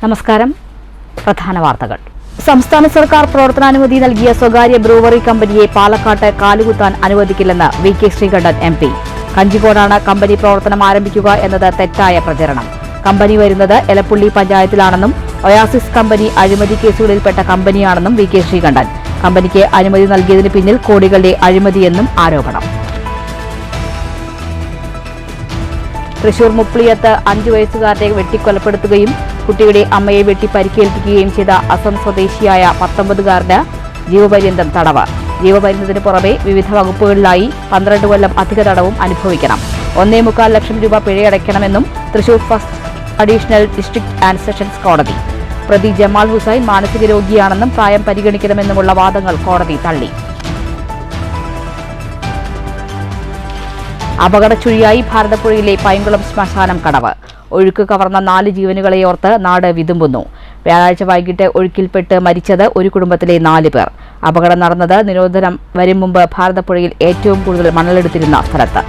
നമസ്കാരം. പ്രധാന വാർത്തകൾ. സംസ്ഥാന സർക്കാർ പ്രവർത്തനാനുമതി നൽകിയ സ്വകാര്യ ബ്രൂവറി കമ്പനിയെ പാലക്കാട്ട് കാലുകുത്താൻ അനുവദിക്കില്ലെന്ന് വി.കെ. ശ്രീകണ്ഠൻ എം.പി. കഞ്ചിക്കോടാണ് കമ്പനി പ്രവർത്തനം ആരംഭിക്കുക എന്നത് തെറ്റായ പ്രചരണം. കമ്പനി വരുന്നത് എലപ്പുള്ളി പഞ്ചായത്തിലാണെന്നും ഒയാസിസ് കമ്പനി അഴിമതി കേസുകളിൽപ്പെട്ട കമ്പനിയാണെന്നും വി.കെ. ശ്രീകണ്ഠൻ. കമ്പനിക്ക് അനുമതി നൽകിയതിന് പിന്നിൽ കോടികളുടെ അഴിമതിയെന്നും ആരോപണം. തൃശൂർ മുപ്ലിയത്ത് 5 വയസ്സുകാരനെ വെട്ടിക്കൊലപ്പെടുത്തുകയും കുട്ടിയുടെ അമ്മയെ വെട്ടി പരിക്കേൽപ്പിക്കുകയും ചെയ്ത അസം സ്വദേശിയായ 19-കാരന് ജീവപര്യന്തം തടവ്. ജീവപര്യന്തത്തിന് പുറമെ വിവിധ വകുപ്പുകളിലായി 12 കൊല്ലം അധിക തടവും അനുഭവിക്കണം. 1.25 ലക്ഷം രൂപ പിഴയടയ്ക്കണമെന്നും Thrissur first additional district and sessions കോടതി. പ്രതി ജമാൽ ഹുസൈൻ മാനസിക രോഗിയാണെന്നും പ്രായം പരിഗണിക്കണമെന്നുമുള്ള വാദങ്ങൾ കോടതി തള്ളി. അപകടച്ചുഴിയായി ഭാരതപ്പുഴയിലെ പൈങ്കുളം ശ്മശാനം കടവ്. ഒഴുക്ക് കവർന്ന 4 ജീവനുകളെയോർത്ത് നാട് വിതുമ്പുന്നു. വ്യാഴാഴ്ച വൈകിട്ട് ഒഴുക്കിൽപ്പെട്ട് മരിച്ചത് ഒരു കുടുംബത്തിലെ 4 പേർ. അപകടം നടന്നത് നിരോധനം വരും മുമ്പ് ഭാരതപ്പുഴയിൽ ഏറ്റവും കൂടുതൽ മണലെടുത്തിരുന്ന സ്ഥലത്ത്.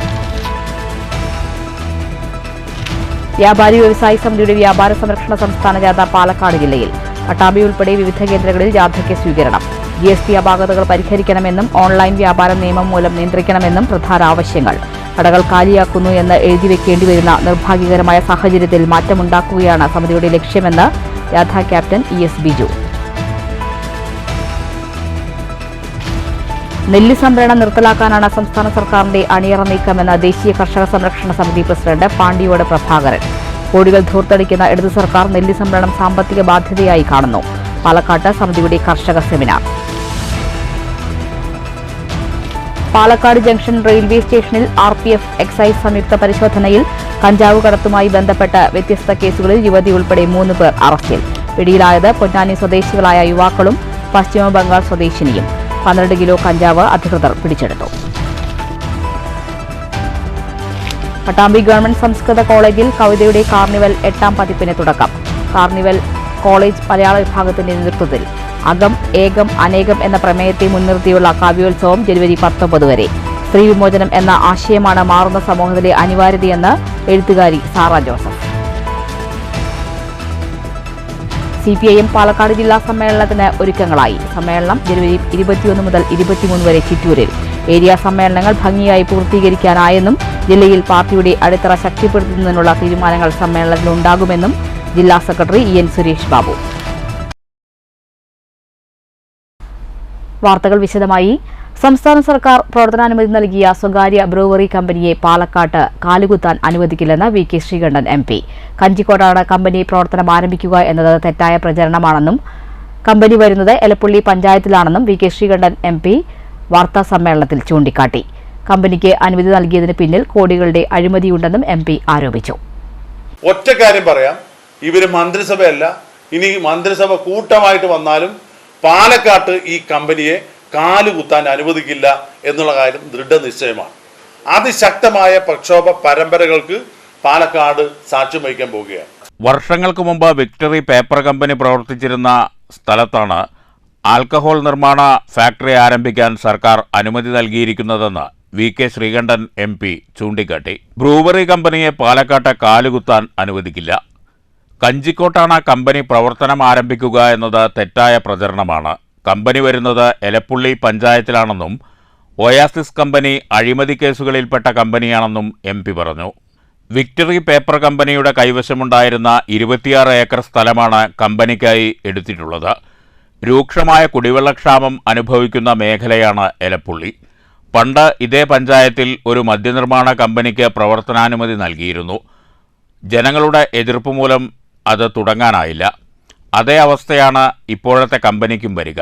വ്യാപാരി വ്യവസായി സമിതിയുടെ വ്യാപാര സംരക്ഷണ സംസ്ഥാന ജാഥ പാലക്കാട് ജില്ലയിൽ. പട്ടാമ്പി ഉൾപ്പെടെ വിവിധ കേന്ദ്രങ്ങളിൽ ജാഥയ്ക്ക് സ്വീകരണം. GST അപാകതകൾ പരിഹരിക്കണമെന്നും ഓൺലൈൻ വ്യാപാരം നിയമം മൂലം നിയന്ത്രിക്കണമെന്നും പ്രധാന ആവശ്യങ്ങൾ. കടകൾ കാലിയാക്കുന്നു എന്ന് എഴുതിവെക്കേണ്ടി വരുന്ന നിർഭാഗ്യകരമായ സാഹചര്യത്തിൽ മാറ്റമുണ്ടാക്കുകയാണ് സമിതിയുടെ ലക്ഷ്യമെന്ന് ജാഥ ക്യാപ്റ്റൻ ES ബിജു. നെല്ല് സംഭരണം നിർത്തലാക്കാനാണ് സംസ്ഥാന സർക്കാരിന്റെ അണിയറ നീക്കമെന്ന് ദേശീയ കർഷക സംരക്ഷണ സമിതി പ്രസിഡന്റ് പാണ്ടിയോട് പ്രഭാകരൻ. കോടികൾ ധൂർത്തടിക്കുന്ന ഇടതു സർക്കാർ നെല്ല് സംഭരണം സാമ്പത്തിക ബാധ്യതയായി കാണുന്നു. പാലക്കാട്ട് സമിതിയുടെ കർഷക സെമിനാർ. പാലക്കാട് ജംഗ്ഷൻ റെയിൽവേ സ്റ്റേഷനിൽ RPF എക്സൈസ് സംയുക്ത പരിശോധനയിൽ കഞ്ചാവ് കടത്തുമായി ബന്ധപ്പെട്ട് വ്യത്യസ്ത കേസുകളിൽ യുവതി ഉൾപ്പെടെ 3 പേർ അറസ്റ്റിൽ. പിടിയിലായത് പൊന്നാനി സ്വദേശികളായ യുവാക്കളും പശ്ചിമബംഗാൾ സ്വദേശിനിയും. 12 കിലോ കഞ്ചാവ് അധികൃതർ പിടിച്ചെടുത്തു. പട്ടാമ്പി ഗവൺമെന്റ് സംസ്കൃത കോളേജിൽ കവിതയുടെ കാർണിവൽ 8ാം പതിപ്പിന് തുടക്കം. കാർണിവൽ കോളേജ് മലയാള വിഭാഗത്തിന്റെ നേതൃത്വത്തിൽ. അകം ഏകം അനേകം എന്ന പ്രമേയത്തെ മുൻനിർത്തിയുള്ള കാവ്യോത്സവം ജനുവരി 19 വരെ. സ്ത്രീ വിമോചനം എന്ന ആശയമാണ് മാറുന്ന സമൂഹത്തിലെ അനിവാര്യതയെന്ന് എഴുത്തുകാരി സാറ ജോസഫ്. CPIM പാലക്കാട് ജില്ലാ സമ്മേളനത്തിന് ഒരുക്കങ്ങളായി. സമ്മേളനം ജനുവരി 21 മുതൽ 23 വരെ ചിറ്റൂരിൽ. ഏരിയ സമ്മേളനങ്ങൾ ഭംഗിയായി പൂർത്തീകരിക്കാനായെന്നും ജില്ലയിൽ പാർട്ടിയുടെ അടിത്തറ ശക്തിപ്പെടുത്തുന്നതിനുള്ള തീരുമാനങ്ങൾ സമ്മേളനത്തിലുണ്ടാകുമെന്നും ജില്ലാ സെക്രട്ടറി EN സുരേഷ് ബാബു. വാർത്തകൾ വിശദമായി. സംസ്ഥാന സർക്കാർ പ്രവർത്തനാനുമതി നൽകിയ സ്വകാര്യ ബ്രൂവറി കമ്പനിയെ പാലക്കാട്ട് കാലുകുത്താൻ അനുവദിക്കില്ലെന്ന് വി.കെ. ശ്രീകണ്ഠൻ എം.പി. കഞ്ചിക്കോടാണ് കമ്പനി പ്രവർത്തനം ആരംഭിക്കുക എന്നത് തെറ്റായ പ്രചരണമാണെന്നും കമ്പനി വരുന്നത് എലപ്പുള്ളി പഞ്ചായത്തിലാണെന്നും വി.കെ. ശ്രീകണ്ഠൻ എം.പി. വാർത്താ സമ്മേളനത്തിൽ ചൂണ്ടിക്കാട്ടി. കമ്പനിക്ക് അനുമതി നൽകിയതിന് പിന്നിൽ കോടികളുടെ അഴിമതിയുണ്ടെന്നും എം.പി. ആരോപിച്ചു. ഒറ്റ കാര്യം പറയാം, ഇവര് മന്ത്രിസഭയല്ല, ഇനി മന്ത്രിസഭ കൂട്ടമായിട്ട് വന്നാലും പാലക്കാട്ട് ഈ കമ്പനിയെ കാലുകുത്താൻ അനുവദിക്കില്ല എന്നുള്ള കാര്യം ദൃഢനിശ്ചയമാണ്. അതിശക്തമായ പ്രക്ഷോഭ പരമ്പരകൾക്ക് പാലക്കാട് സാക്ഷ്യം വഹിക്കാൻ പോവുകയാണ്. വർഷങ്ങൾക്ക് മുമ്പ് വിക്ടറി പേപ്പർ കമ്പനി പ്രവർത്തിച്ചിരുന്ന സ്ഥലത്താണ് ആൽക്കഹോൾ നിർമ്മാണ ഫാക്ടറി ആരംഭിക്കാൻ സർക്കാർ അനുമതി നൽകിയിരിക്കുന്നതെന്ന് വി.കെ. ശ്രീകണ്ഠൻ എം.പി. ചൂണ്ടിക്കാട്ടി. ബ്രൂവറി കമ്പനിയെ പാലക്കാട്ട് കാലുകുത്താൻ അനുവദിക്കില്ല. കഞ്ചിക്കോട്ടാണ് കമ്പനി പ്രവർത്തനം ആരംഭിക്കുക എന്നത് തെറ്റായ പ്രചരണമാണ്. കമ്പനി വരുന്നത് എലപ്പുള്ളി പഞ്ചായത്തിലാണെന്നും ഒയാസിസ് കമ്പനി അഴിമതി കേസുകളിൽപ്പെട്ട കമ്പനിയാണെന്നും എം.പി. പറഞ്ഞു. വിക്ടറി പേപ്പർ കമ്പനിയുടെ കൈവശമുണ്ടായിരുന്ന 26 ഏക്കർ സ്ഥലമാണ് കമ്പനിക്കായി എടുത്തിട്ടുള്ളത്. രൂക്ഷമായ കുടിവെള്ളക്ഷാമം അനുഭവിക്കുന്ന മേഖലയാണ് എലപ്പുള്ളി. പണ്ട് ഇതേ പഞ്ചായത്തിൽ ഒരു മദ്യനിർമ്മാണ കമ്പനിക്ക് പ്രവർത്തനാനുമതി നൽകിയിരുന്നു. ജനങ്ങളുടെ എതിർപ്പ് മൂലം അത് തുടങ്ങാനായില്ല. അതേ അവസ്ഥയാണ് ഇപ്പോഴത്തെ കമ്പനിക്കും വരിക.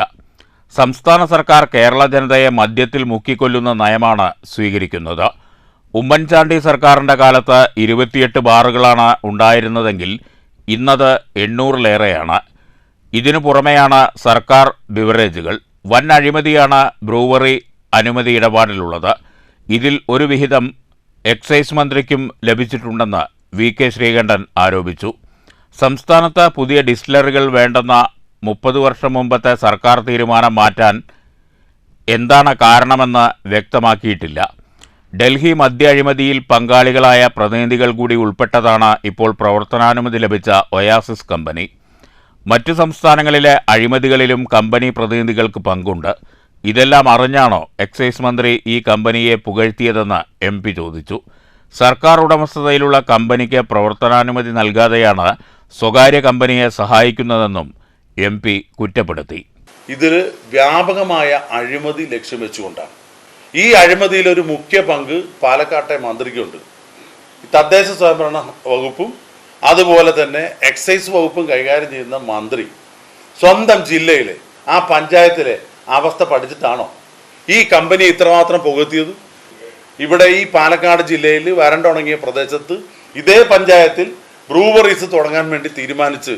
സംസ്ഥാന സർക്കാർ കേരള ജനതയെ മദ്യത്തിൽ മുക്കിക്കൊല്ലുന്ന നയമാണ് സ്വീകരിക്കുന്നത്. ഉമ്മൻചാണ്ടി സർക്കാരിൻ്റെ കാലത്ത് 28 ബാറുകളാണ് ഉണ്ടായിരുന്നതെങ്കിൽ ഇന്നത് 800-ലേറെയാണ്. ഇതിനു പുറമെയാണ് സർക്കാർ ബിവറേജുകൾ. വൻ അഴിമതിയാണ് ബ്രൂവറി അനുമതി ഇടപാടിലുള്ളത്. ഇതിൽ ഒരു വിഹിതം എക്സൈസ് മന്ത്രിക്കും ലഭിച്ചിട്ടുണ്ടെന്ന് വി.കെ. ശ്രീകണ്ഠൻ ആരോപിച്ചു. സംസ്ഥാനത്ത് പുതിയ ഡിസ്റ്റിലറികൾ വേണ്ടെന്ന 30 വർഷം മുമ്പത്തെ സർക്കാർ തീരുമാനം മാറ്റാൻ എന്താണ് കാരണമെന്ന് വ്യക്തമാക്കിയിട്ടില്ല. ഡൽഹി മദ്യ അഴിമതിയിൽ പങ്കാളികളായ പ്രതിനിധികൾ കൂടി ഉൾപ്പെട്ടതാണ് ഇപ്പോൾ പ്രവർത്തനാനുമതി ലഭിച്ച ഒയാസിസ് കമ്പനി. മറ്റു സംസ്ഥാനങ്ങളിലെ അഴിമതികളിലും കമ്പനി പ്രതിനിധികൾക്ക് പങ്കുണ്ട്. ഇതെല്ലാം അറിഞ്ഞാണോ എക്സൈസ് മന്ത്രി ഈ കമ്പനിയെ പുകഴ്ത്തിയതെന്ന് MP ചോദിച്ചു. സർക്കാർ ഉടമസ്ഥതയിലുള്ള കമ്പനിക്ക് പ്രവർത്തനാനുമതി നൽകാതെയാണ് സ്വകാര്യ കമ്പനിയെ സഹായിക്കുന്നതെന്നും MP കുറ്റപ്പെടുത്തി. ഇതിൽ വ്യാപകമായ അഴിമതി ലക്ഷ്യം വെച്ചുകൊണ്ടാണ്. ഈ അഴിമതിയിൽ ഒരു മുഖ്യ പങ്ക് പാലക്കാട്ടെ മന്ത്രിക്കുണ്ട്. തദ്ദേശ സ്വയംഭരണ വകുപ്പും അതുപോലെ തന്നെ എക്സൈസ് വകുപ്പും കൈകാര്യം ചെയ്യുന്ന മന്ത്രി സ്വന്തം ജില്ലയിലെ ആ പഞ്ചായത്തിലെ അവസ്ഥ പഠിച്ചിട്ടാണോ ഈ കമ്പനി ഇത്രമാത്രം പുകഴ്ത്തിയത്? ഇവിടെ ഈ പാലക്കാട് ജില്ലയിൽ വരണ്ടുണങ്ങിയ പ്രദേശത്ത് ഇതേ പഞ്ചായത്തിൽ ബ്രൂവറീസ് തുടങ്ങാൻ വേണ്ടി തീരുമാനിച്ച്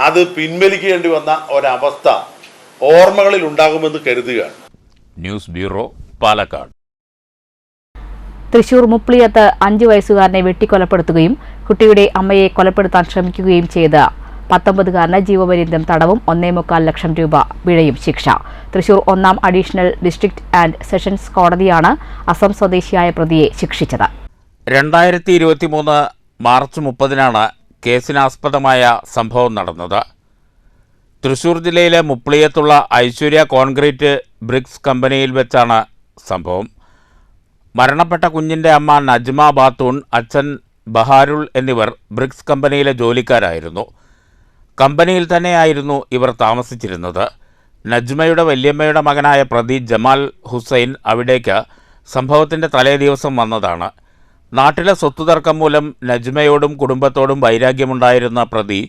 അത് പിൻവലിക്കേണ്ടി വന്ന ഒരവസ്ഥ ഓർമ്മകളിൽ ഉണ്ടാകുമെന്ന് കരുതുകയാണ്. News bureau, Palakkad. തൃശൂർ മുപ്ലിയത്ത് 5 വയസ്സുകാരനെ വെട്ടിക്കൊലപ്പെടുത്തുകയും കുട്ടിയുടെ അമ്മയെ കൊലപ്പെടുത്താൻ ശ്രമിക്കുകയും ചെയ്ത 19-കാരന് ജീവപര്യന്തം തടവും 1.25 ലക്ഷം രൂപ പിഴയും ശിക്ഷ. തൃശൂർ 1-ാം അഡീഷണൽ ഡിസ്ട്രിക്ട് ആൻഡ് സെഷൻസ് കോടതിയാണ് അസം സ്വദേശിയായ പ്രതിയെ ശിക്ഷിച്ചത്. 2023 മാർച്ച് 30-നാണ് കേസിനാസ്പദമായ സംഭവം നടന്നത്. തൃശൂർ ജില്ലയിലെ മുപ്ലിയത്തുള്ള ഐശ്വര്യ കോൺക്രീറ്റ് ബ്രിക്സ് കമ്പനിയിൽ വെച്ചാണ് സംഭവം. മരണപ്പെട്ട കുഞ്ഞിൻ്റെ അമ്മ നജ്മ ബാത്തൂൺ, അച്ഛൻ ബഹാരുൾ എന്നിവർ ബ്രിക്സ് കമ്പനിയിലെ ജോലിക്കാരായിരുന്നു. കമ്പനിയിൽ തന്നെയായിരുന്നു ഇവർ താമസിച്ചിരുന്നത്. നജ്മയുടെ വല്യമ്മയുടെ മകനായ പ്രതി ജമാൽ ഹുസൈൻ അവിടേക്ക് സംഭവത്തിൻ്റെ തലേ ദിവസം വന്നതാണ്. നാട്ടിലെ സ്വത്തുതർക്കം മൂലം നജ്മയോടും കുടുംബത്തോടും വൈരാഗ്യമുണ്ടായിരുന്ന പ്രതി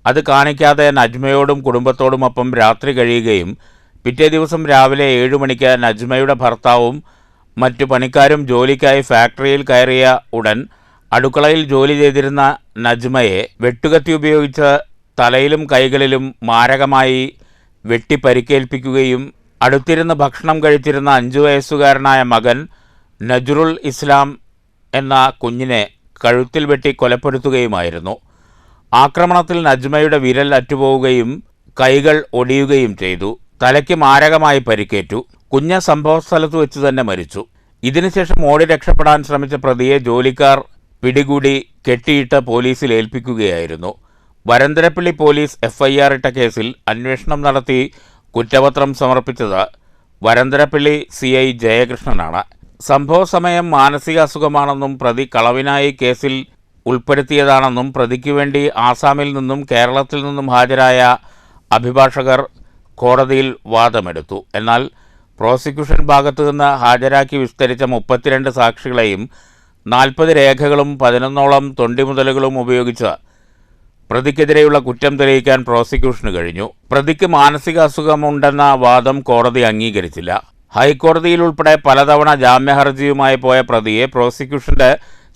അത് കാണിക്കാതെ നജ്മയോടും കുടുംബത്തോടുമൊപ്പം രാത്രി കഴിയുകയും പിറ്റേ ദിവസം രാവിലെ 7 മണിക്ക് നജ്മയുടെ ഭർത്താവും മറ്റു പണിക്കാരും ജോലിക്കായി ഫാക്ടറിയിൽ കയറിയ ഉടൻ അടുക്കളയിൽ ജോലി ചെയ്തിരുന്ന നജ്മയെ വെട്ടുകത്തി ഉപയോഗിച്ച് തലയിലും കൈകളിലും മാരകമായി വെട്ടി പരിക്കേൽപ്പിക്കുകയും അടുത്തിരുന്ന് ഭക്ഷണം കഴിച്ചിരുന്ന 5 വയസ്സുകാരനായ മകൻ നജ്റുൽ ഇസ്ലാം എന്ന കുഞ്ഞിനെ കഴുത്തിൽ വെട്ടി കൊലപ്പെടുത്തുകയുമായിരുന്നു. ആക്രമണത്തിൽ നജ്മയുടെ വിരൽ അറ്റുപോവുകയും കൈകൾ ഒടിയുകയും ചെയ്തു. തലയ്ക്ക് മാരകമായി പരിക്കേറ്റു. കുഞ്ഞ് സംഭവസ്ഥലത്ത് വെച്ച് തന്നെ മരിച്ചു. ഇതിനുശേഷം ഓടി രക്ഷപ്പെടാൻ ശ്രമിച്ച പ്രതിയെ ജോലിക്കാർ പിടികൂടി കെട്ടിയിട്ട് പോലീസിൽ ഏൽപ്പിക്കുകയായിരുന്നു. വരന്തരപ്പള്ളി പോലീസ് FIR ഇട്ട കേസിൽ അന്വേഷണം നടത്തി കുറ്റപത്രം സമർപ്പിച്ചത് വരന്തരപ്പള്ളി CI ജയകൃഷ്ണനാണ്. സംഭവ സമയം മാനസികാസുഖമാണെന്നും പ്രതി കളവിനായി കേസിൽ ഉൾപ്പെടുത്തിയതാണെന്നും പ്രതിക്ക് വേണ്ടി ആസാമിൽ നിന്നും കേരളത്തിൽ നിന്നും ഹാജരായ അഭിഭാഷകർ കോടതിയിൽ വാദമെടുത്തു. എന്നാൽ പ്രോസിക്യൂഷൻ ഭാഗത്തു നിന്ന് ഹാജരാക്കി വിസ്തരിച്ച 32 സാക്ഷികളെയും 40 രേഖകളും 11ഓളം തൊണ്ടിമുതലുകളും ഉപയോഗിച്ച് പ്രതിക്കെതിരെയുള്ള കുറ്റം തെളിയിക്കാൻ പ്രോസിക്യൂഷന് കഴിഞ്ഞു. പ്രതിക്ക് മാനസികാസുഖമുണ്ടെന്ന വാദം കോടതി അംഗീകരിച്ചില്ല. ഹൈക്കോടതിയിൽ ഉൾപ്പെടെ പലതവണ ജാമ്യഹർജിയുമായി പോയ പ്രതിയെ പ്രോസിക്യൂഷന്റെ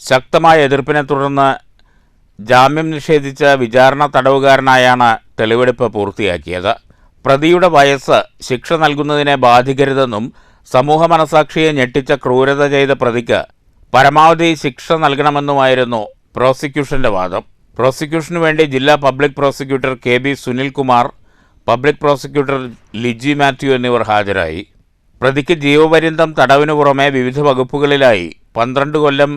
ശക്തമായ എതിർപ്പിനെ തുടർന്ന് ജാമ്യം നിഷേധിച്ച് വിചാരണ തടവുകാരനായാണ് തെളിവെടുപ്പ് പൂർത്തിയാക്കിയത്. പ്രതിയുടെ വയസ്സ് ശിക്ഷ നൽകുന്നതിനെ ബാധിക്കരുതെന്നും സമൂഹ മനസാക്ഷിയെ ഞെട്ടിച്ച ക്രൂരത ചെയ്ത പ്രതിക്ക് പരമാവധി ശിക്ഷ നൽകണമെന്നുമായിരുന്നു പ്രോസിക്യൂഷന്റെ വാദം. പ്രോസിക്യൂഷനു വേണ്ടി ജില്ലാ public prosecutor KB Sunilkumar, public prosecutor Liji Mathew എന്നിവർ ഹാജരായി. പ്രതിക്ക് ജീവപര്യന്തം തടവിനു പുറമെ വിവിധ വകുപ്പുകളിലായി 12 കൊല്ലം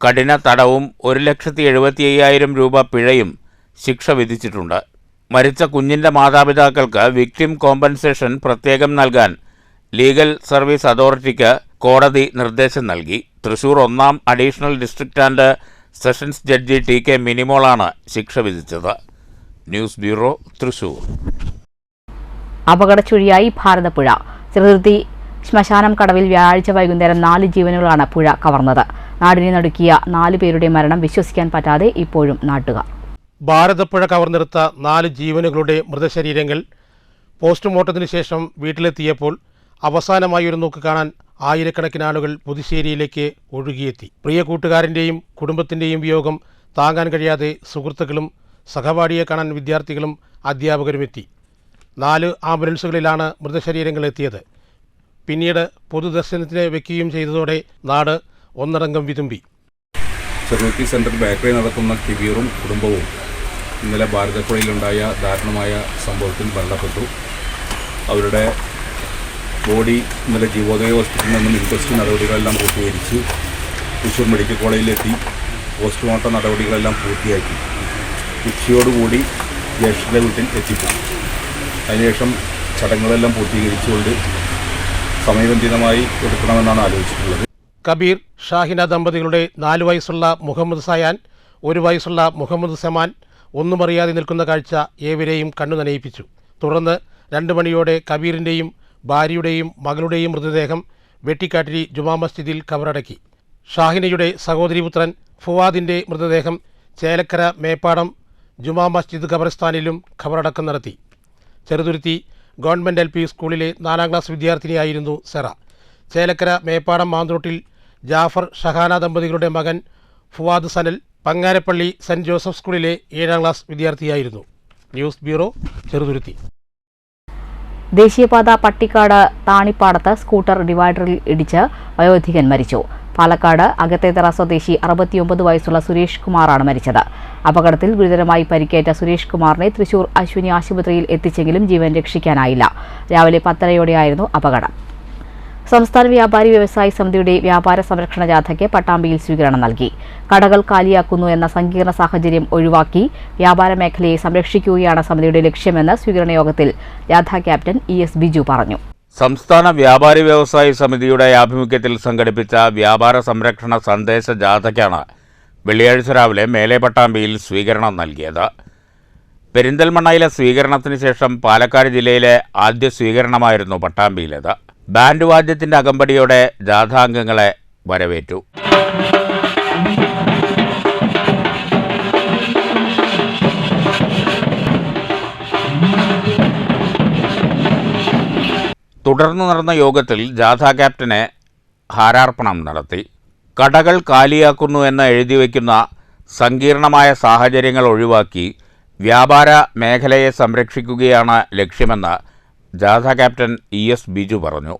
കഠിന തടവും 1,75,000 രൂപ പിഴയും ശിക്ഷ വിധിച്ചിട്ടുണ്ട്. മരിച്ച കുഞ്ഞിൻ്റെ മാതാപിതാക്കൾക്ക് വിക്ടിം കോമ്പൻസേഷൻ പ്രത്യേകം നൽകാൻ ലീഗൽ സർവീസ് അതോറിറ്റിക്ക് കോടതി നിർദ്ദേശം നൽകി. തൃശൂർ 1-ാം additional district and sessions judge TK മിനിമോളാണ് ശിക്ഷ വിധിച്ചത്. News bureau, Thrissur. അപകടച്ചുഴിയായി ഭാരതപ്പുഴ. ചെറുതുരുത്തി ശ്മശാനം കടവിൽ വ്യാഴാഴ്ച വൈകുന്നേരം 4 ജീവനുകളാണ് പുഴ കവർന്നത്. നാടിനെ നടുക്കിയ 4 പേരുടെ മരണം വിശ്വസിക്കാൻ പറ്റാതെ ഇപ്പോഴും നാട്ടുകാർ. ഭാരതപ്പുഴ കവർന്നെടുത്ത 4 ജീവനുകളുടെ മൃതശരീരങ്ങൾ പോസ്റ്റ്മോർട്ടത്തിന് ശേഷം വീട്ടിലെത്തിയപ്പോൾ അവസാനമായി ഒരു നോക്ക് കാണാൻ ആയിരക്കണക്കിന് ആളുകൾ പുതുശ്ശേരിയിലേക്ക് ഒഴുകിയെത്തി. പ്രിയ കൂട്ടുകാരൻ്റെയും കുടുംബത്തിൻ്റെയും വിയോഗം താങ്ങാൻ കഴിയാതെ സുഹൃത്തുക്കളും സഹപാഠിയെ കാണാൻ വിദ്യാർത്ഥികളും അധ്യാപകരുമെത്തി. 4 ആംബുലൻസുകളിലാണ് മൃതശരീരങ്ങൾ എത്തിയത്. പിന്നീട് പൊതുദർശനത്തിന് വെക്കുകയും ചെയ്തതോടെ നാട് ഒന്നടങ്കം വിതുമ്പി. ചെറുതുരുത്തി സെൻട്രൽ ബേക്കറി നടത്തുന്ന കിബീറും കുടുംബവും ഇന്നലെ ഭാരതപ്പുഴയിലുണ്ടായ ദാരുണമായ സംഭവത്തിൽ മരണപ്പെട്ടു. അവരുടെ ബോഡി ഇന്നലെ ജീവോദയ ഹോസ്പിറ്റലിൽ നിന്നും ഇൻക്വസ്റ്റ് നടപടികളെല്ലാം പൂർത്തീകരിച്ച് തൃശ്ശൂർ മെഡിക്കൽ കോളേജിലെത്തി പോസ്റ്റ്മോർട്ടം നടപടികളെല്ലാം പൂർത്തിയാക്കി. ഉച്ചയോടുകൂടി ജ്യേഷ്ഠൻ്റെ വീട്ടിൽ എത്തിക്കും. അതിനുശേഷം ചടങ്ങുകളെല്ലാം പൂർത്തീകരിച്ചുകൊണ്ട് സമയബന്ധിതമായി എടുക്കണമെന്നാണ് ആലോചിച്ചിട്ടുള്ളത്. കബീർ ഷാഹിന ദമ്പതികളുടെ 4 വയസ്സുള്ള മുഹമ്മദ് സയാൻ, 1 വയസ്സുള്ള മുഹമ്മദ് സമാൻ ഒന്നുമറിയാതെ നിൽക്കുന്ന കാഴ്ച ഏവരെയും കണ്ണു നനയിപ്പിച്ചു. തുടർന്ന് 2 മണിയോടെ കബീറിൻ്റെയും ഭാര്യയുടെയും മകളുടെയും മൃതദേഹം വെട്ടിക്കാട്ടിരി ജുമാ മസ്ജിദിൽ ഖബറടക്കി. ഷാഹിനയുടെ സഹോദരിപുത്രൻ ഫുവാദിൻ്റെ മൃതദേഹം ചേലക്കര മേപ്പാടം ജുമാ മസ്ജിദ് ഖബർസ്ഥാനിലും ഖബറടക്കം നടത്തി. ചെറുതുരുത്തി ഗവൺമെൻറ് LP സ്കൂളിലെ 4ാം ക്ലാസ് വിദ്യാർത്ഥിനിയായിരുന്നു സെറ. ചേലക്കര മേപ്പാടം മാന്തോട്ടിൽ ജാഫർ ഷഹാന ദമ്പതികളുടെ മകൻ ഫുവാദ് സനൽ പങ്ങാരപ്പള്ളി സെൻറ് ജോസഫ് സ്കൂളിലെ 7ാം ക്ലാസ് വിദ്യാർത്ഥിയായിരുന്നു. News bureau, Cheruthuruthy. ദേശീയപാത പട്ടിക്കാട് താണിപ്പാടത്ത് സ്കൂട്ടർ ഡിവൈഡറിൽ ഇടിച്ച് വയോധികൻ മരിച്ചു. പാലക്കാട് അകത്തേത്തറ സ്വദേശി 69 വയസ്സുള്ള സുരേഷ് കുമാറാണ് മരിച്ചത്. അപകടത്തിൽ ഗുരുതരമായി പരിക്കേറ്റ സുരേഷ് കുമാറിനെ തൃശൂർ അശ്വിനി ആശുപത്രിയിൽ എത്തിച്ചെങ്കിലും ജീവൻ രക്ഷിക്കാനായില്ല. രാവിലെ 10:30യോടെയായിരുന്നു അപകടം. സംസ്ഥാന വ്യാപാരി വ്യവസായി സമിതിയുടെ വ്യാപാര സംരക്ഷണ ജാഥയ്ക്ക് പട്ടാമ്പിയിൽ സ്വീകരണം നൽകി. കടകൾ കാലിയാക്കുന്നു എന്ന സങ്കീർണ സാഹചര്യം ഒഴിവാക്കി വ്യാപാര മേഖലയെ സംരക്ഷിക്കുകയാണ് സമിതിയുടെ ലക്ഷ്യമെന്ന് സ്വീകരണ യോഗത്തിൽ ജാഥ ക്യാപ്റ്റൻ ES ബിജു പറഞ്ഞു. സംസ്ഥാന വ്യാപാരി വ്യവസായി സമിതിയുടെ ആഭിമുഖ്യത്തിൽ സംഘടിപ്പിച്ച വ്യാപാര സംരക്ഷണ സന്ദേശ ജാഥയ്ക്കാണ് വെള്ളിയാഴ്ച രാവിലെ മേലെ പട്ടാമ്പിയിൽ സ്വീകരണം നൽകിയത്. പെരിന്തൽമണ്ണയിലെ സ്വീകരണത്തിന് ശേഷം പാലക്കാട് ജില്ലയിലെ ആദ്യ സ്വീകരണമായിരുന്നു പട്ടാമ്പിയിലേത്. ബാൻഡ് വാദ്യത്തിന്റെ അകമ്പടിയോടെ ജാഥാംഗങ്ങളെ വരവേറ്റു. തുടർന്ന് നടന്ന യോഗത്തിൽ ജാഥാ ക്യാപ്റ്റനെ ഹാരാർപ്പണം നടത്തി. കടകൾ കാലിയാക്കുന്നു എന്ന് എഴുതിവെക്കുന്ന സങ്കീർണമായ സാഹചര്യങ്ങൾ ഒഴിവാക്കി വ്യാപാര മേഖലയെ സംരക്ഷിക്കുകയാണ് ലക്ഷ്യമെന്ന് ജാഥ ക്യാപ്റ്റൻ ES ബിജു പറഞ്ഞു.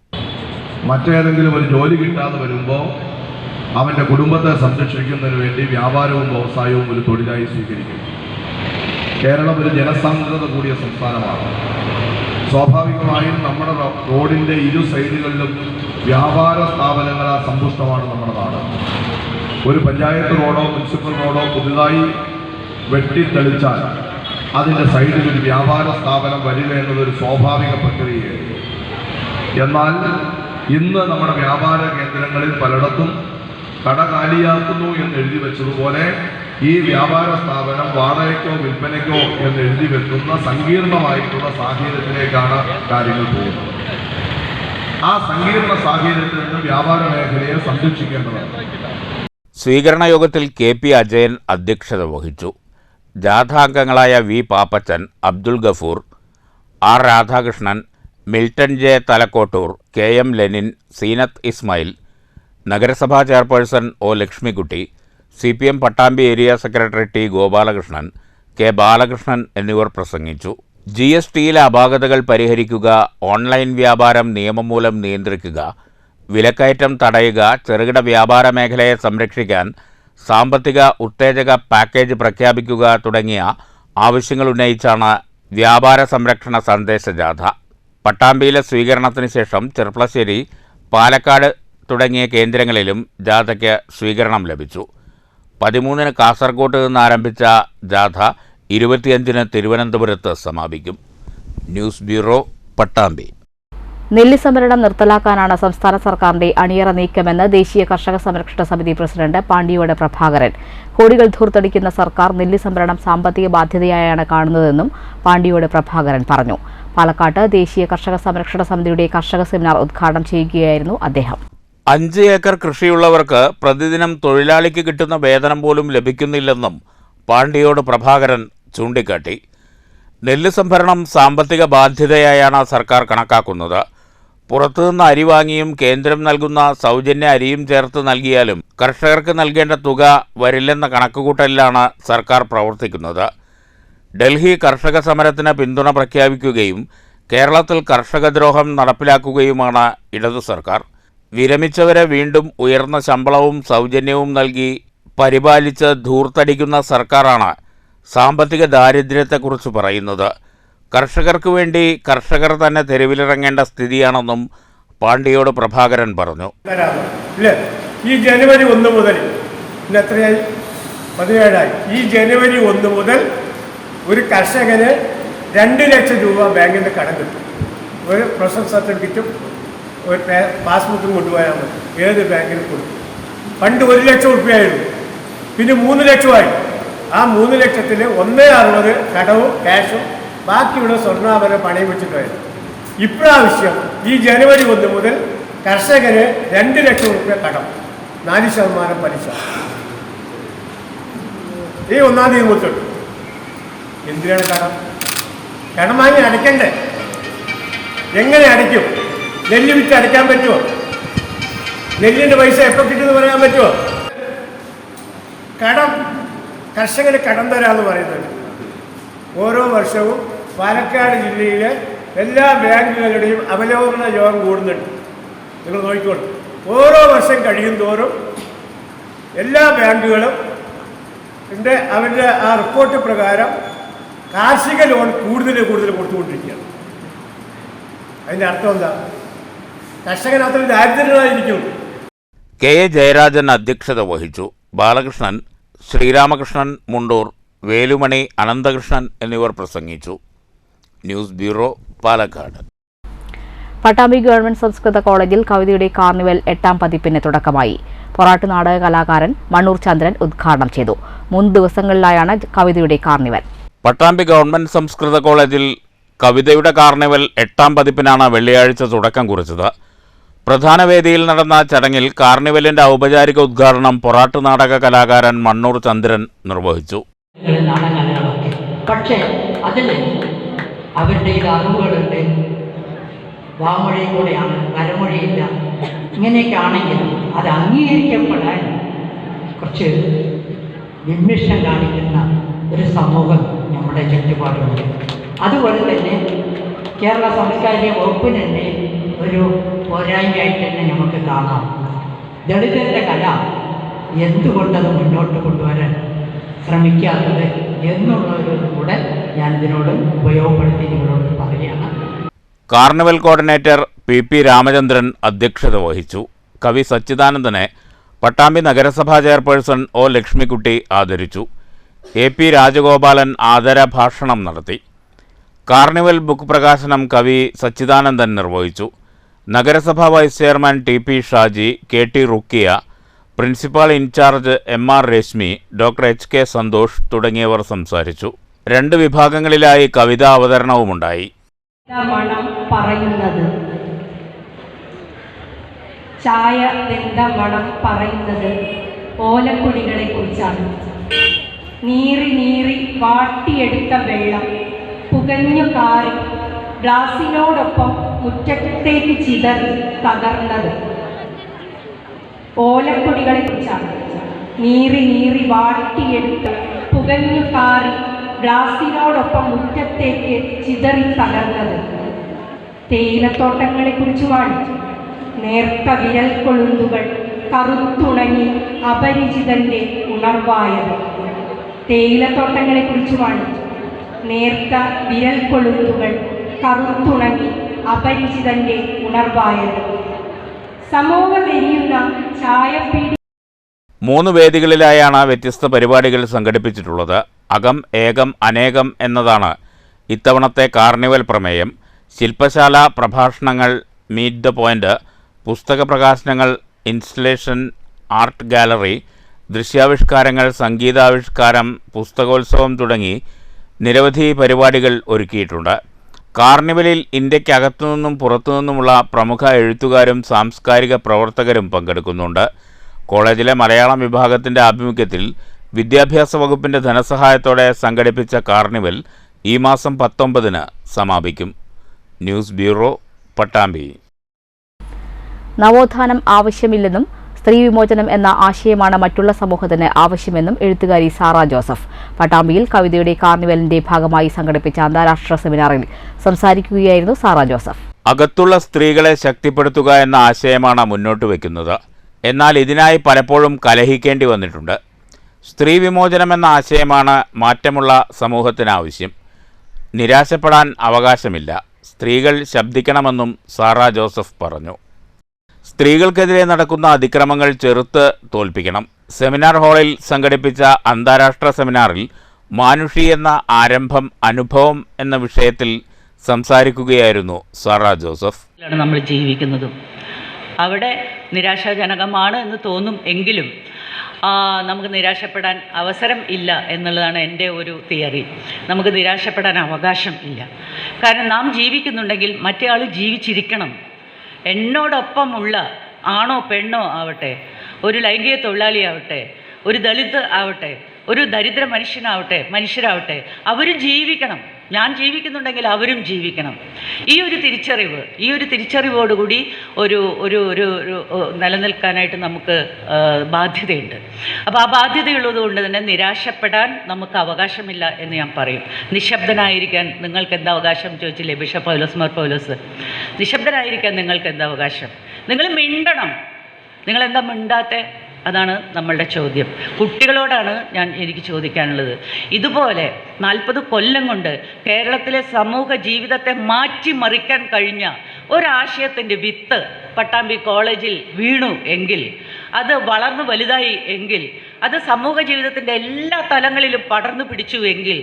മറ്റേതെങ്കിലും ഒരു ജോലി കിട്ടാതെ വരുമ്പോൾ അവൻ്റെ കുടുംബത്തെ സംരക്ഷിക്കുന്നതിന് വേണ്ടി വ്യാപാരവും വ്യവസായവും ഒരു തൊഴിലായി സ്വീകരിക്കും. കേരളം ഒരു ജനസാന്ദ്രത കൂടിയ സംസ്ഥാനമാണ്. സ്വാഭാവികമായും നമ്മുടെ റോഡിൻ്റെ 2 സൈഡുകളിലും വ്യാപാര സ്ഥാപനങ്ങളാൽ സമ്പുഷ്ടമാണ് നമ്മുടെ നാട്. ഒരു പഞ്ചായത്ത് റോഡോ മുനിസിപ്പൽ റോഡോ പുതുതായി വെട്ടിത്തെളിച്ചാൽ അതിൻ്റെ സൈഡിൽ ഒരു വ്യാപാര സ്ഥാപനം വരിക എന്നതൊരു സ്വാഭാവിക പ്രക്രിയയാണ്. എന്നാൽ ഇന്ന് നമ്മുടെ വ്യാപാര കേന്ദ്രങ്ങളിൽ പലയിടത്തും കട കാലിയാക്കുന്നു എന്ന് എഴുതി വെച്ചതുപോലെ ഈ വ്യാപാര സ്ഥാപനം വാടകയ്ക്കോ വിൽപ്പനയ്ക്കോ എന്ന് എഴുതി വെക്കുന്ന സങ്കീർണമായിട്ടുള്ള സാഹചര്യത്തിലേക്കാണ് കാര്യങ്ങൾ പോകുന്നത്. ആ സങ്കീർണ സാഹചര്യത്തിൽ നിന്ന് വ്യാപാര മേഖലയെ സംരക്ഷിക്കേണ്ടതാണ്. സ്വീകരണ യോഗത്തിൽ KP അജയൻ അധ്യക്ഷത വഹിച്ചു. ജാഥാംഗങ്ങളായ V Pappachan, Abdul Gafoor, R Radhakrishnan, Milton J Thalakottoor, KM Lenin, Zeenath Ismail, നഗരസഭാ chairperson O Lakshmikutty, CPM Pattambi area secretary T Gopalakrishnan, K Balakrishnan എന്നിവർ പ്രസംഗിച്ചു. GSTയിലെ അപാകതകൾ പരിഹരിക്കുക, ഓൺലൈൻ വ്യാപാരം നിയമം മൂലം നിയന്ത്രിക്കുക, വിലക്കയറ്റം തടയുക, ചെറുകിട വ്യാപാര മേഖലയെ സംരക്ഷിക്കാൻ സാമ്പത്തിക ഉത്തേജക പാക്കേജ് പ്രഖ്യാപിക്കുക തുടങ്ങിയ ആവശ്യങ്ങൾ ഉന്നയിച്ചാണ് വ്യാപാര സംരക്ഷണ സന്ദേശ ജാഥ. പട്ടാമ്പിയിലെ സ്വീകരണത്തിന് ശേഷം ചെർപ്പളശ്ശേരി, പാലക്കാട് തുടങ്ങിയ കേന്ദ്രങ്ങളിലും ജാഥയ്ക്ക് സ്വീകരണം ലഭിച്ചു. 13-ന് കാസർഗോഡ് നിന്ന് ആരംഭിച്ച ജാഥ 25-ന് തിരുവനന്തപുരത്ത് സമാപിക്കും. News bureau, Pattambi. നെല്ല് സംഭരണം നിർത്തലാക്കാനാണ് സംസ്ഥാന സർക്കാരിന്റെ അണിയറ നീക്കമെന്ന് ദേശീയ കർഷക സംരക്ഷണ സമിതി പ്രസിഡന്റ് പാണ്ടിയോട് പ്രഭാകരൻ. കോടികൾ ധൂർത്തടിക്കുന്ന സർക്കാർ നെല്ല് സംഭരണം സാമ്പത്തിക ബാധ്യതയായാണ് കാണുന്നതെന്നും പാണ്ടിയോട് പ്രഭാകരൻ പറഞ്ഞു. പാലക്കാട്ട് ദേശീയ കർഷക സംരക്ഷണ സമിതിയുടെ കർഷക സെമിനാർ ഉദ്ഘാടനം ചെയ്യുകയായിരുന്നു അദ്ദേഹം. 5 ഏക്കർ കൃഷിയുള്ളവർക്ക് പ്രതിദിനം തൊഴിലാളിക്ക് കിട്ടുന്ന വേതനം പോലും ലഭിക്കുന്നില്ലെന്നും പാണ്ടിയോട് പ്രഭാകരൻ ചൂണ്ടിക്കാട്ടി. നെല്ല് സംഭരണം സാമ്പത്തിക ബാധ്യതയായാണ് സർക്കാർ കണക്കാക്കുന്നത്. പുറത്തുനിന്ന് അരി വാങ്ങിയും കേന്ദ്രം നൽകുന്ന സൗജന്യ അരിയും ചേർത്ത് നൽകിയാലും കർഷകർക്ക് നൽകേണ്ട തുക വരില്ലെന്ന കണക്കുകൂട്ടലിലാണ് സർക്കാർ പ്രവർത്തിക്കുന്നത്. ഡൽഹി കർഷക സമരത്തിന് പിന്തുണ പ്രഖ്യാപിക്കുകയും കേരളത്തിൽ കർഷകദ്രോഹം നടപ്പിലാക്കുകയുമാണ് ഇടതു സർക്കാർ. വിരമിച്ചവരെ വീണ്ടും ഉയർന്ന ശമ്പളവും സൗജന്യവും നൽകി പരിപാലിച്ച് ധൂർത്തടിക്കുന്ന സർക്കാരാണ് സാമ്പത്തിക ദാരിദ്ര്യത്തെക്കുറിച്ച് പറയുന്നത്. കർഷകർക്ക് വേണ്ടി കർഷകർ തന്നെ തെരുവിലിറങ്ങേണ്ട സ്ഥിതിയാണെന്നും പാണ്ടിയോട് പ്രഭാകരൻ പറഞ്ഞു. ഈ ജനുവരി 1 മുതൽ എത്രയായി 17ആയി. ഈ ജനുവരി 1 മുതൽ ഒരു കർഷകന് 2 ലക്ഷം രൂപ ബാങ്കിൽ നിന്ന് കടം കിട്ടും. ഒരു പ്രൊസസ് സർട്ടിഫിക്കറ്റും ഒരു പാസ്ബുക്കും കൊണ്ടുപോയാൽ മതി, ഏത് ബാങ്കിൽ കൊടുക്കും. പണ്ട് 1 ലക്ഷം റുപ്യയായിരുന്നു, പിന്നെ 3 ലക്ഷമായി. ആ 3 ലക്ഷത്തിൽ 1.60 കടവും ക്യാഷും, ബാക്കിയുള്ള സ്വർണ്ണാഭരണം പണയം വെച്ചിട്ടായിരുന്നു. ഇപ്രാവശ്യം ഈ ജനുവരി 1 മുതൽ കർഷകന് 2 ലക്ഷം റുപ്യ കടം, 4% പലിശ ഈ 1-ാം തീയതി കൊടുത്തിട്ടു. എന്തിനാണ് കടം? കടം വാങ്ങി അടയ്ക്കണ്ടേ? എങ്ങനെ അടയ്ക്കും? നെല്ല് വിറ്റ് അടയ്ക്കാൻ പറ്റുമോ? നെല്ലിൻ്റെ പൈസ എപ്പോൾ കിട്ടുമെന്ന് പറയാൻ പറ്റുമോ? കടം, കർഷകന് കടം തരാമെന്ന് പറയുന്നത്. ഓരോ വർഷവും പാലക്കാട് ജില്ലയിലെ എല്ലാ ബാങ്കുകളുടെയും അവലോകന യോഗം കൂടുന്നുണ്ട്. നിങ്ങൾ നോക്കിക്കോളൂ. ഓരോ വർഷം കഴിയും തോറും എല്ലാ ബാങ്കുകളും അവരുടെ ആ റിപ്പോർട്ട് പ്രകാരം കാർഷിക ലോൺ കൂടുതൽ കൊടുത്തുകൊണ്ടിരിക്കുകയാണ്. അതിൻ്റെ അർത്ഥം എന്താ? കർഷകൻ അത്ര ദാരിദ്ര്യമായിരിക്കുന്നു. കെ എ ജയരാജൻ അധ്യക്ഷത വഹിച്ചു. ബാലകൃഷ്ണൻ, ശ്രീരാമകൃഷ്ണൻ മുണ്ടൂർ, വേലുമണി, അനന്തകൃഷ്ണൻ എന്നിവർ പ്രസംഗിച്ചു. News bureau, Palakkad. Pattambi government സംസ്കൃത കോളേജിൽ കവിതയുടെ കാർണിവൽ 8ാം പതിപ്പിന് തുടക്കമായി. പൊറാട്ട് നാടക കലാകാരൻ മണ്ണൂർ ചന്ദ്രൻ ഉദ്ഘാടനം ചെയ്തു. 3 ദിവസങ്ങളിലായാണ് കവിതയുടെ കാർണിവൽ. പട്ടാമ്പി ഗവൺമെന്റ് സംസ്കൃത കോളേജിൽ കവിതയുടെ കാർണിവൽ 8ാം പതിപ്പിനാണ് വെള്ളിയാഴ്ച തുടക്കം കുറിച്ചത്. പ്രധാന വേദിയിൽ നടന്ന ചടങ്ങിൽ കാർണിവലിന്റെ ഔപചാരിക ഉദ്ഘാടനം പൊറാട്ട് നാടക കലാകാരൻ മണ്ണൂർ ചന്ദ്രൻ നിർവഹിച്ചു. പക്ഷേ അതിൽ അവരുടെ അറിവുകളുണ്ട്, വാമൊഴി കൂടെയാണ്, വരമൊഴിയില്ല. ഇങ്ങനെയൊക്കെ ആണെങ്കിലും അത് അംഗീകരിക്കപ്പെടാൻ കുറച്ച് വിമ്മിഷ്ടം കാണിക്കുന്ന ഒരു സമൂഹം നമ്മുടെ ചുറ്റുപാടുണ്ട്. അതുപോലെ തന്നെ കേരള സാംസ്കാരിക വകുപ്പിന് തന്നെ ഒരു പോരായ്മയായിട്ട് തന്നെ നമുക്ക് കാണാം. ദളിതരുടെ കല എന്തുകൊണ്ടത് മുന്നോട്ട് കൊണ്ടുവരാൻ ശ്രമിക്കാത്തത് എന്നുള്ളൊരു കൂടെ ഞാൻ ഇതിനോട് ഉപയോഗപ്പെടുത്തി നിങ്ങളോട് പറയുകയാണ്. കാർണിവൽ കോർഡിനേറ്റർ പി രാമചന്ദ്രൻ അധ്യക്ഷത വഹിച്ചു. കവി സച്ചിദാനന്ദനെ പട്ടാമ്പി നഗരസഭാ ചെയർപേഴ്സൺ ഒ ലക്ഷ്മിക്കുട്ടി ആദരിച്ചു. പി രാജഗോപാലൻ ആദരഭാഷണം നടത്തി. കാർണിവൽ ബുക്ക് പ്രകാശനം കവി സച്ചിദാനന്ദൻ നിർവഹിച്ചു. നഗരസഭാ vice chairman P Shaji, T Rukkiya, principal in charge R Rashmi, doctor K Santhosh തുടങ്ങിയവർ സംസാരിച്ചു. 2 വിഭാഗങ്ങളിലായി കവിതാ അവതരണവുമുണ്ടായി. മണം പറയുന്നത്, ചായ വെന്ത മണം പറയുന്നത് ഓലക്കുടികളെ കുറിച്ചാണ്. നീറി നീറി വാട്ടിയെടുത്ത വെള്ളം പുകഞ്ഞു കാറി ഗ്ലാസിനോടൊപ്പം മുറ്റത്തേക്ക് ചിതറി തകർന്നത് ഓലക്കുടികളെ കുറിച്ചാണ്. നീറി നീറി വാട്ടിയെടുത്ത് പുകഞ്ഞു കാറി ഗ്ലാസിനോടൊപ്പം മുറ്റത്തേക്ക് ചിതറി തകർന്നത് തേയിലത്തോട്ടങ്ങളെ കുറിച്ചുമാണ്. നേർത്ത വിരൽ കൊളുന്തുകൾ കറുത്തുണങ്ങി അപരിചിതന്റെ ഉണർവായത് തേയിലത്തോട്ടങ്ങളെ കുറിച്ചുമാണ്. നേർത്ത വിരൽ കൊളുന്തുകൾ കറുത്തുണങ്ങി അപരിചിതന്റെ ഉണർവായത് സമൂഹമെരിയുന്ന ചായപ്പീടി. 3 വേദികളിലായാണ് വ്യത്യസ്ത പരിപാടികൾ സംഘടിപ്പിച്ചിട്ടുള്ളത്. അകം ഏകം അനേകം എന്നതാണ് ഇത്തവണത്തെ കാർണിവൽ പ്രമേയം. ശില്പശാല, പ്രഭാഷണങ്ങൾ, മീറ്റ് ദ പോയിന്റ്, പുസ്തക പ്രകാശനങ്ങൾ, ഇൻസ്റ്റലേഷൻ, ആർട്ട് ഗാലറി, ദൃശ്യാവിഷ്കാരങ്ങൾ, സംഗീതാവിഷ്കാരം, പുസ്തകോത്സവം തുടങ്ങി നിരവധി പരിപാടികൾ ഒരുക്കിയിട്ടുണ്ട്. കാർണിവലിൽ ഇന്ത്യക്കകത്തുനിന്നും പുറത്തുനിന്നുമുള്ള പ്രമുഖ എഴുത്തുകാരും സാംസ്കാരിക പ്രവർത്തകരും പങ്കെടുക്കുന്നുണ്ട്. കോളേജിലെ മലയാളം വിഭാഗത്തിൻ്റെ ആഭിമുഖ്യത്തിൽ വിദ്യാഭ്യാസ വകുപ്പിൻ്റെ ധനസഹായത്തോടെ സംഘടിപ്പിച്ച കാർണിവൽ ഈ മാസം 19-ന് സമാപിക്കും. News bureau, Pattambi. നവോത്ഥാനം ആവശ്യമില്ലെന്നും സ്ത്രീ വിമോചനം എന്ന ആശയമാണ് മറ്റുള്ള സമൂഹത്തിന് ആവശ്യമെന്നും എഴുത്തുകാരി സാറ ജോസഫ് പട്ടാമ്പിയിൽ കവിതയുടെ കാർണിവലിന്റെ ഭാഗമായി സംഘടിപ്പിച്ച അന്താരാഷ്ട്ര സെമിനാറിൽ സംസാരിക്കുകയായിരുന്നു സാറ ജോസഫ്. അകത്തുള്ള സ്ത്രീകളെ ശക്തിപ്പെടുത്തുക എന്ന ആശയമാണ് മുന്നോട്ട് വയ്ക്കുന്നത്. എന്നാൽ ഇതിനായി പലപ്പോഴും കലഹിക്കേണ്ടി വന്നിട്ടുണ്ട്. സ്ത്രീ വിമോചനം എന്ന ആശയമാണ് മാറ്റമുള്ള സമൂഹത്തിനാവശ്യം. നിരാശപ്പെടാൻ അവകാശമില്ല. സ്ത്രീകൾ ശബ്ദിക്കണമെന്നും സാറ ജോസഫ് പറഞ്ഞു. സ്ത്രീകൾക്കെതിരെ നടക്കുന്ന അതിക്രമങ്ങൾ ചെറുത്ത് തോൽപ്പിക്കണം. സെമിനാർ ഹാളിൽ സംഘടിപ്പിച്ച അന്താരാഷ്ട്ര സെമിനാറിൽ മാനുഷി എന്ന ആരംഭം അനുഭവം എന്ന വിഷയത്തിൽ സംസാരിക്കുകയായിരുന്നു സാറ ജോസഫ്. നമ്മൾ ജീവിക്കുന്നതും അവിടെ നിരാശാജനകമാണ് എന്ന് തോന്നും എങ്കിലും നമുക്ക് നിരാശപ്പെടാൻ അവസരം ഇല്ല എന്നുള്ളതാണ് എൻ്റെ ഒരു തിയറി. നമുക്ക് നിരാശപ്പെടാൻ അവകാശം ഇല്ല. കാരണം നാം ജീവിക്കുന്നുണ്ടെങ്കിൽ മറ്റേ ആൾ ജീവിച്ചിരിക്കണം. എന്നോടൊപ്പമുള്ള ആണോ പെണ്ണോ ആവട്ടെ, ഒരു ലൈംഗിക തൊഴിലാളിയാവട്ടെ, ഒരു ദളിത് ആവട്ടെ, ഒരു ദരിദ്ര മനുഷ്യരാവട്ടെ, അവരും ജീവിക്കണം. ഞാൻ ജീവിക്കുന്നുണ്ടെങ്കിൽ അവരും ജീവിക്കണം. ഈ ഒരു തിരിച്ചറിവോടുകൂടി ഒരു ഒരു ഒരു നിലനിൽക്കാനായിട്ട് നമുക്ക് ബാധ്യതയുണ്ട്. അപ്പോൾ ആ ബാധ്യതയുള്ളതുകൊണ്ട് തന്നെ നിരാശപ്പെടാൻ നമുക്ക് അവകാശമില്ല എന്ന് ഞാൻ പറയും. നിശബ്ദനായിരിക്കാൻ നിങ്ങൾക്ക് എന്താ അവകാശം ചോദിച്ചില്ലേ ബിഷപ്പ് പൗലോസ്? നിശബ്ദനായിരിക്കാൻ നിങ്ങൾക്ക് എന്താ അവകാശം? നിങ്ങൾ മിണ്ടണം. നിങ്ങളെന്താ മിണ്ടാത്തെ? അതാണ് നമ്മളുടെ ചോദ്യം. കുട്ടികളോടാണ് എനിക്ക് ചോദിക്കാനുള്ളത്. ഇതുപോലെ 40 കൊല്ലം കൊണ്ട് കേരളത്തിലെ സമൂഹ ജീവിതത്തെ മാറ്റിമറിക്കാൻ കഴിഞ്ഞ ഒരാശയത്തിൻ്റെ വിത്ത് പട്ടാമ്പി കോളേജിൽ വീണു എങ്കിൽ, അത് വളർന്നു വലുതായി എങ്കിൽ, അത് സമൂഹ ജീവിതത്തിൻ്റെ എല്ലാ തലങ്ങളിലും പടർന്നു പിടിച്ചു എങ്കിൽ,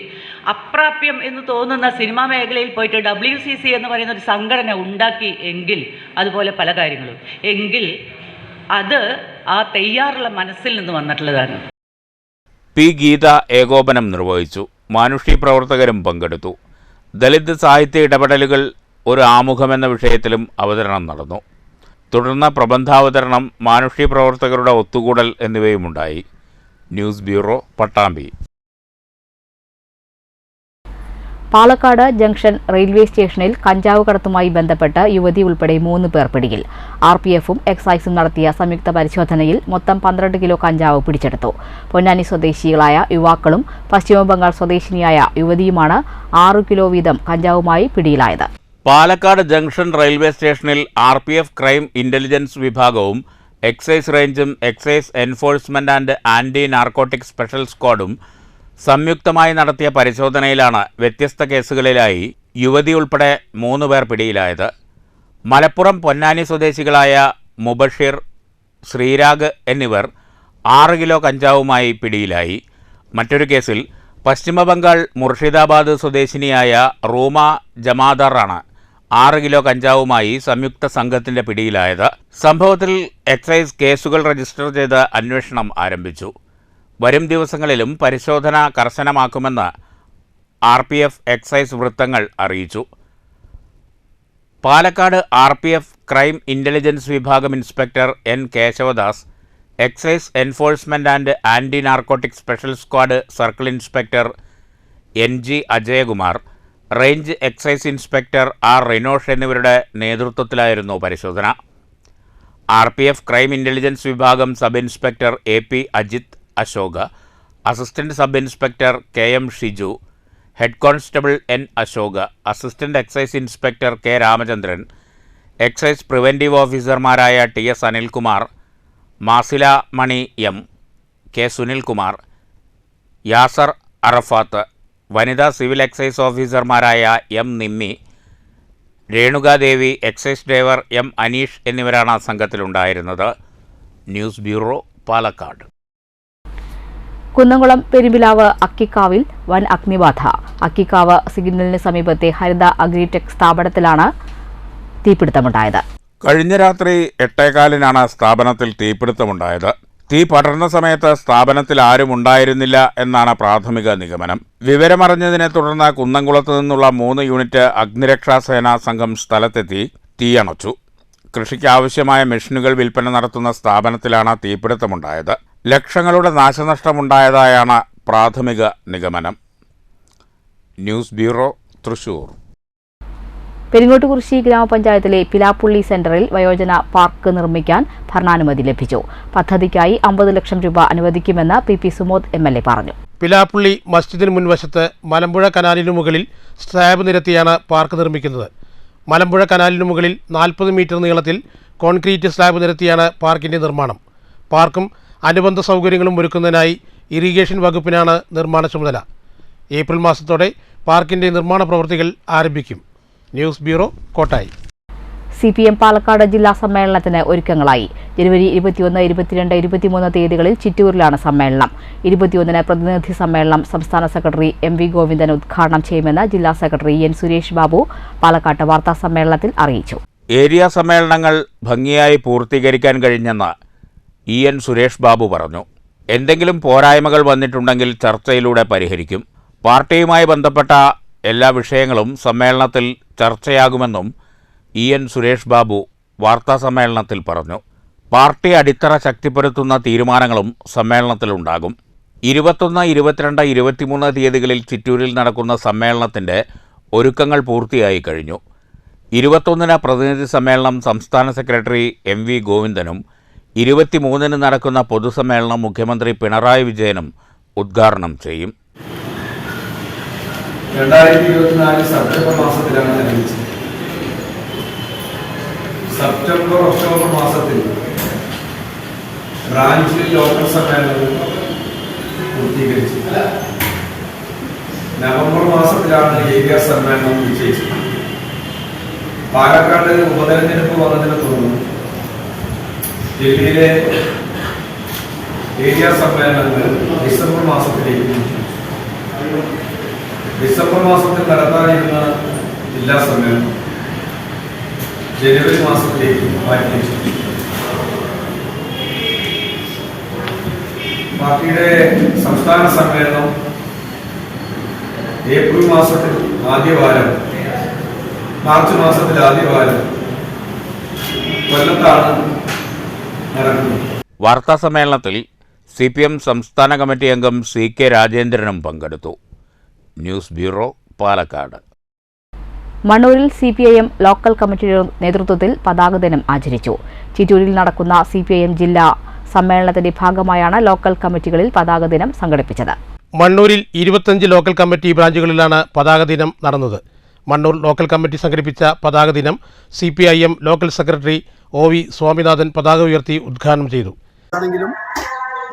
അപ്രാപ്യം എന്ന് തോന്നുന്ന സിനിമാ മേഖലയിൽ പോയിട്ട് WCC എന്ന് പറയുന്ന ഒരു സംഘടന ഉണ്ടാക്കി എങ്കിൽ, അതുപോലെ പല കാര്യങ്ങളും എങ്കിൽ, അത് ആ തയ്യാറുള്ള മനസ്സിൽ നിന്ന് വന്നിട്ടുള്ളതാണ്. പി ഗീത ഏകോപനം നിർവഹിച്ചു. മാനുഷി പ്രവർത്തകരും പങ്കെടുത്തു. ദലിത് സാഹിത്യ ഇടപെടലുകൾ ഒരു ആമുഖമെന്ന വിഷയത്തിലും അവതരണം നടന്നു. തുടർന്ന് പ്രബന്ധാവതരണം, മാനുഷി പ്രവർത്തകരുടെ ഒത്തുകൂടൽ എന്നിവയുമുണ്ടായി. News bureau, Pattambi. Palakkad junction railway സ്റ്റേഷനിൽ കഞ്ചാവ് കടത്തുമായി ബന്ധപ്പെട്ട് യുവതി ഉൾപ്പെടെ 3 പേർ പിടിയിൽ. RPFും എക്സൈസും നടത്തിയ സംയുക്ത പരിശോധനയിൽ മൊത്തം 12 കിലോ കഞ്ചാവ് പിടിച്ചെടുത്തു. പൊന്നാനി സ്വദേശികളായ യുവാക്കളും പശ്ചിമബംഗാൾ സ്വദേശിനിയായ യുവതിയുമാണ് 6 കിലോ വീതം കഞ്ചാവുമായി പിടിയിലായത്. പാലക്കാട് ജംഗ്ഷൻ റെയിൽവേ സ്റ്റേഷനിൽ RPF ക്രൈം ഇന്റലിജൻസ് വിഭാഗവും എക്സൈസ് റേഞ്ചും excise enforcement and anti narcotic special സ്ക്വാഡും സംയുക്തമായി നടത്തിയ പരിശോധനയിലാണ് വ്യത്യസ്ത കേസുകളിലായി യുവതി ഉൾപ്പെടെ 3 പേർ പിടിയിലായത്. മലപ്പുറം പൊന്നാനി സ്വദേശികളായ മുബഷിർ, ശ്രീരാഗ് എന്നിവർ 6 കിലോ കഞ്ചാവുമായി പിടിയിലായി. മറ്റൊരു കേസിൽ പശ്ചിമബംഗാൾ മുർഷിദാബാദ് സ്വദേശിനിയായ റൂമ ജമാദറാണ് 6 കിലോ കഞ്ചാവുമായി സംയുക്ത സംഘത്തിന്റെ പിടിയിലായത്. സംഭവത്തിൽ എക്സൈസ് കേസുകൾ രജിസ്റ്റർ ചെയ്ത് അന്വേഷണം ആരംഭിച്ചു. വരും ദിവസങ്ങളിലും പരിശോധന കർശനമാക്കുമെന്ന് RPF എക്സൈസ് വൃത്തങ്ങൾ അറിയിച്ചു. പാലക്കാട് RPF ക്രൈം ഇന്റലിജൻസ് വിഭാഗം inspector N. Keshavadas, excise enforcement and anti narcotic special squad circle inspector NG Ajayakumar, range excise inspector R. Rinosh എന്നിവരുടെ നേതൃത്വത്തിലായിരുന്നു പരിശോധന. RPF ക്രൈം ഇന്റലിജൻസ് വിഭാഗം sub inspector AP Ajith Ashoka, assistant sub inspector KM Shiju, head constable N. Ashoka, assistant excise inspector K. Ramachandran, excise preventive ഓഫീസർമാരായ TS Anilkumar, Masila Mani M, K. Sunilkumar, Yasar Arafath, വനിതാ civil excise ഓഫീസർമാരായ M. Nimmi, Renukadevi, excise driver M. Aneesh എന്നിവരാണ് സംഘത്തിലുണ്ടായിരുന്നത്. News bureau, Palakkad. Kunnamkulam Perumpilavu അക്കിക്കാവിൽ വൻ അഗ്നിബാധ. അക്കിക്കാവ് സിഗ്നലിന് സമീപത്തെ ഹരിത അഗ്രിടെക് സ്ഥാപനത്തിലാണ് തീപിടുത്തമുണ്ടായത്. കഴിഞ്ഞ രാത്രി 8:15 സ്ഥാപനത്തിൽ തീപിടുത്തമുണ്ടായത്. തീ പടർന്ന സമയത്ത് സ്ഥാപനത്തിൽ ആരും ഉണ്ടായിരുന്നില്ല എന്നാണ് പ്രാഥമിക നിഗമനം. വിവരമറിഞ്ഞതിനെ തുടർന്ന് കുന്നംകുളത്ത് നിന്നുള്ള 3 യൂണിറ്റ് അഗ്നിരക്ഷാസേനാ സംഘം സ്ഥലത്തെത്തി തീയണച്ചു. കൃഷിക്ക് ആവശ്യമായ മെഷീനുകൾ വിൽപ്പന നടത്തുന്ന സ്ഥാപനത്തിലാണ് തീപിടുത്തമുണ്ടായത്. ലക്ഷങ്ങളുടെ നാശനഷ്ടമുണ്ടായതായാണ് പ്രാഥമിക നിഗമനം. News bureau, Thrissur. പെരിങ്ങോട്ടുകുറിശി ഗ്രാമപഞ്ചായത്തിലെ പിലാപ്പുള്ളി സെന്ററിൽ വയോജന പാർക്ക് നിർമ്മിക്കാൻ ഭരണാനുമതി ലഭിച്ചു. പദ്ധതിക്കായി 50 ലക്ഷം രൂപ അനുവദിക്കുമെന്ന് PP സുമോദ് MLA പറഞ്ഞു. പിലാപ്പുള്ളി മസ്ജിദിന് മുൻവശത്ത് മലമ്പുഴ കനാലിനു മുകളിൽ സ്ലാബ് നിരത്തിയാണ് പാർക്ക് നിർമ്മിക്കുന്നത്. മലമ്പുഴ കനാലിനു മുകളിൽ 40 മീറ്റർ നീളത്തിൽ കോൺക്രീറ്റ് സ്ലാബ് നിരത്തിയാണ് പാർക്കിന്റെ നിർമ്മാണം. പാർക്കും അനുബന്ധ സൗകര്യങ്ങളും ഒരുക്കുന്നതിനായി ഇറിഗേഷൻ വകുപ്പിനാണ് നിർമ്മാണ ചുമതല. ഏപ്രിൽ മാസത്തോടെ പാർക്കിന്റെ നിർമ്മാണ പ്രവൃത്തികൾ ആരംഭിക്കും. News bureau, Kottayi. CPM Palakkad ജില്ലാ സമ്മേളനത്തിന് ഒരുക്കങ്ങളായി. ജനുവരി 21, 22, 23 തീയതികളിൽ ചിറ്റൂരിലാണ് സമ്മേളനം. 21-ന് പ്രതിനിധി സമ്മേളനം സംസ്ഥാന സെക്രട്ടറി MV ഗോവിന്ദൻ ഉദ്ഘാടനം ചെയ്യുമെന്ന് ജില്ലാ സെക്രട്ടറി N സുരേഷ് ബാബു പാലക്കാട്ട് വാർത്താ സമ്മേളനത്തിൽ അറിയിച്ചു. ഏരിയ സമ്മേളനങ്ങൾ ഭംഗിയായി പൂർത്തീകരിക്കാൻ കഴിഞ്ഞെന്ന് EN സുരേഷ് ബാബു പറഞ്ഞു. എന്തെങ്കിലും പോരായ്മകൾ വന്നിട്ടുണ്ടെങ്കിൽ ചർച്ചയിലൂടെ പരിഹരിക്കും. പാർട്ടിയുമായി ബന്ധപ്പെട്ട എല്ലാ വിഷയങ്ങളും സമ്മേളനത്തിൽ ചർച്ചയാകുമെന്നും EN സുരേഷ് ബാബു വാർത്താസമ്മേളനത്തിൽ പറഞ്ഞു. പാർട്ടി അടിത്തറ ശക്തിപ്പെടുത്തുന്ന തീരുമാനങ്ങളും സമ്മേളനത്തിലുണ്ടാകും. 21, 22, 23 തീയതികളിൽ ചിറ്റൂരിൽ നടക്കുന്ന സമ്മേളനത്തിൻ്റെ ഒരുക്കങ്ങൾ പൂർത്തിയായി കഴിഞ്ഞു. 21-ന് പ്രതിനിധി സമ്മേളനം സംസ്ഥാന സെക്രട്ടറി MV ഗോവിന്ദനും 23-ന് നടക്കുന്ന പൊതുസമ്മേളനം മുഖ്യമന്ത്രി പിണറായി വിജയനും ഉദ്ഘാടനം ചെയ്യും. 2024 സെപ്റ്റംബർ മാസത്തിലാണ് ആരംഭിച്ചത്. സെപ്റ്റംബർ ഒക്ടോബർ മാസത്തിൽ ബ്രാഞ്ചിൽ ലോക്കൽ സമ്മേളനം പൂർത്തീകരിച്ചു. നവംബർ മാസത്തിലാണ് ഏരിയ സമ്മേളനം നിശ്ചയിച്ചത്. പാലക്കാട് ഉപതെരഞ്ഞെടുപ്പ് വന്നതിനെ തുടർന്ന് ജില്ലയിലെ ഏരിയ സമ്മേളനങ്ങൾ ഡിസംബർ മാസത്തിലേക്ക് ഡിസംബർ മാസത്തിൽ നടത്താനിരുന്ന ജില്ലാ സമ്മേളനം ജനുവരി മാസത്തിലേക്ക് മാറ്റിവെച്ചു. പാർട്ടിയുടെ സംസ്ഥാന സമ്മേളനം ഏപ്രിൽ മാസത്തിൽ ആദ്യവാരം, മാർച്ച് മാസത്തിൽ ആദ്യവാരം കൊല്ലത്താണ് നടക്കുന്നത്. വാർത്താ സമ്മേളനത്തിൽ CPM സംസ്ഥാന കമ്മിറ്റി അംഗം CK രാജേന്ദ്രനും പങ്കെടുത്തു. News bureau, Palakkad. മണ്ണൂരിൽ CPIM ലോക്കൽ കമ്മിറ്റിയുടെ നേതൃത്വത്തിൽ പതാക ദിനം ആചരിച്ചു. ചിറ്റൂരിൽ നടക്കുന്ന CPIM ജില്ലാ സമ്മേളനത്തിന്റെ ഭാഗമായാണ് ലോക്കൽ കമ്മിറ്റികളിൽ പതാക ദിനം സംഘടിപ്പിച്ചത്. മണ്ണൂരിൽ 25 ലോക്കൽ കമ്മിറ്റി ബ്രാഞ്ചുകളിലാണ് പതാക ദിനം നടന്നത്. മണ്ണൂർ ലോക്കൽ കമ്മിറ്റി സംഘടിപ്പിച്ച പതാക ദിനം CPIM local secretary OV Swaminathan പതാക ഉയർത്തി ഉദ്ഘാടനം ചെയ്തു.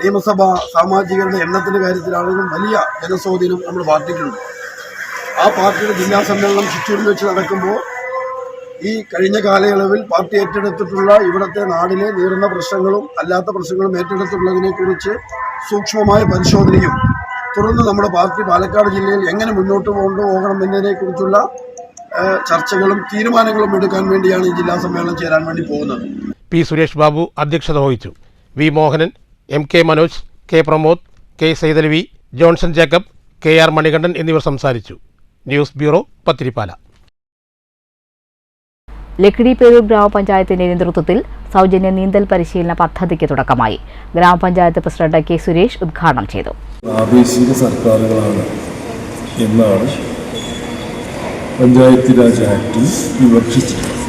നിയമസഭ സാമാജികരുടെ എണ്ണത്തിന്റെ കാര്യത്തിലാണെങ്കിലും വലിയ ജനസ്വാധീനം നമ്മുടെ പാർട്ടിക്കുണ്ട്. ആ പാർട്ടിയുടെ ജില്ലാ സമ്മേളനം ചിറ്റൂരിൽ വെച്ച് നടക്കുമ്പോൾ ഈ കഴിഞ്ഞ കാലയളവിൽ പാർട്ടി ഏറ്റെടുത്തിട്ടുള്ള ഇവിടുത്തെ നാടിലെ നേരിടുന്ന പ്രശ്നങ്ങളും അല്ലാത്ത പ്രശ്നങ്ങളും ഏറ്റെടുത്തിട്ടുള്ളതിനെക്കുറിച്ച് സൂക്ഷ്മമായ പരിശോധനയും തുടർന്ന് നമ്മുടെ പാർട്ടി പാലക്കാട് ജില്ലയിൽ എങ്ങനെ മുന്നോട്ട് കൊണ്ടുപോകണം എന്നതിനെക്കുറിച്ചുള്ള ചർച്ചകളും തീരുമാനങ്ങളും എടുക്കാൻ വേണ്ടിയാണ് ഈ ജില്ലാ സമ്മേളനം ചേരാൻ വേണ്ടി പോകുന്നത്. P സുരേഷ് ബാബു അധ്യക്ഷത വഹിച്ചു. V Mohanan, MK Manoj, K Pramod, K Saithalavi, Johnson Jacob, KR Manikandan എന്നിവർ സംസാരിച്ചു. News bureau, Pathirippala. ലക്കിടി പേരൂർ ഗ്രാമപഞ്ചായത്തിന്റെ നേതൃത്വത്തിൽ സൗജന്യ നീന്തൽ പരിശീലന പദ്ധതിക്ക് തുടക്കമായി. ഗ്രാമപഞ്ചായത്ത് പ്രസിഡന്റ് K സുരേഷ് ഉദ്ഘാടനം ചെയ്തു. പ്രാദേശിക സർക്കാരുകളാണ് എന്നാണ് പഞ്ചായത്ത് രാജ് ആക്ടിൽ വിവക്ഷിച്ചിട്ടുള്ളത്.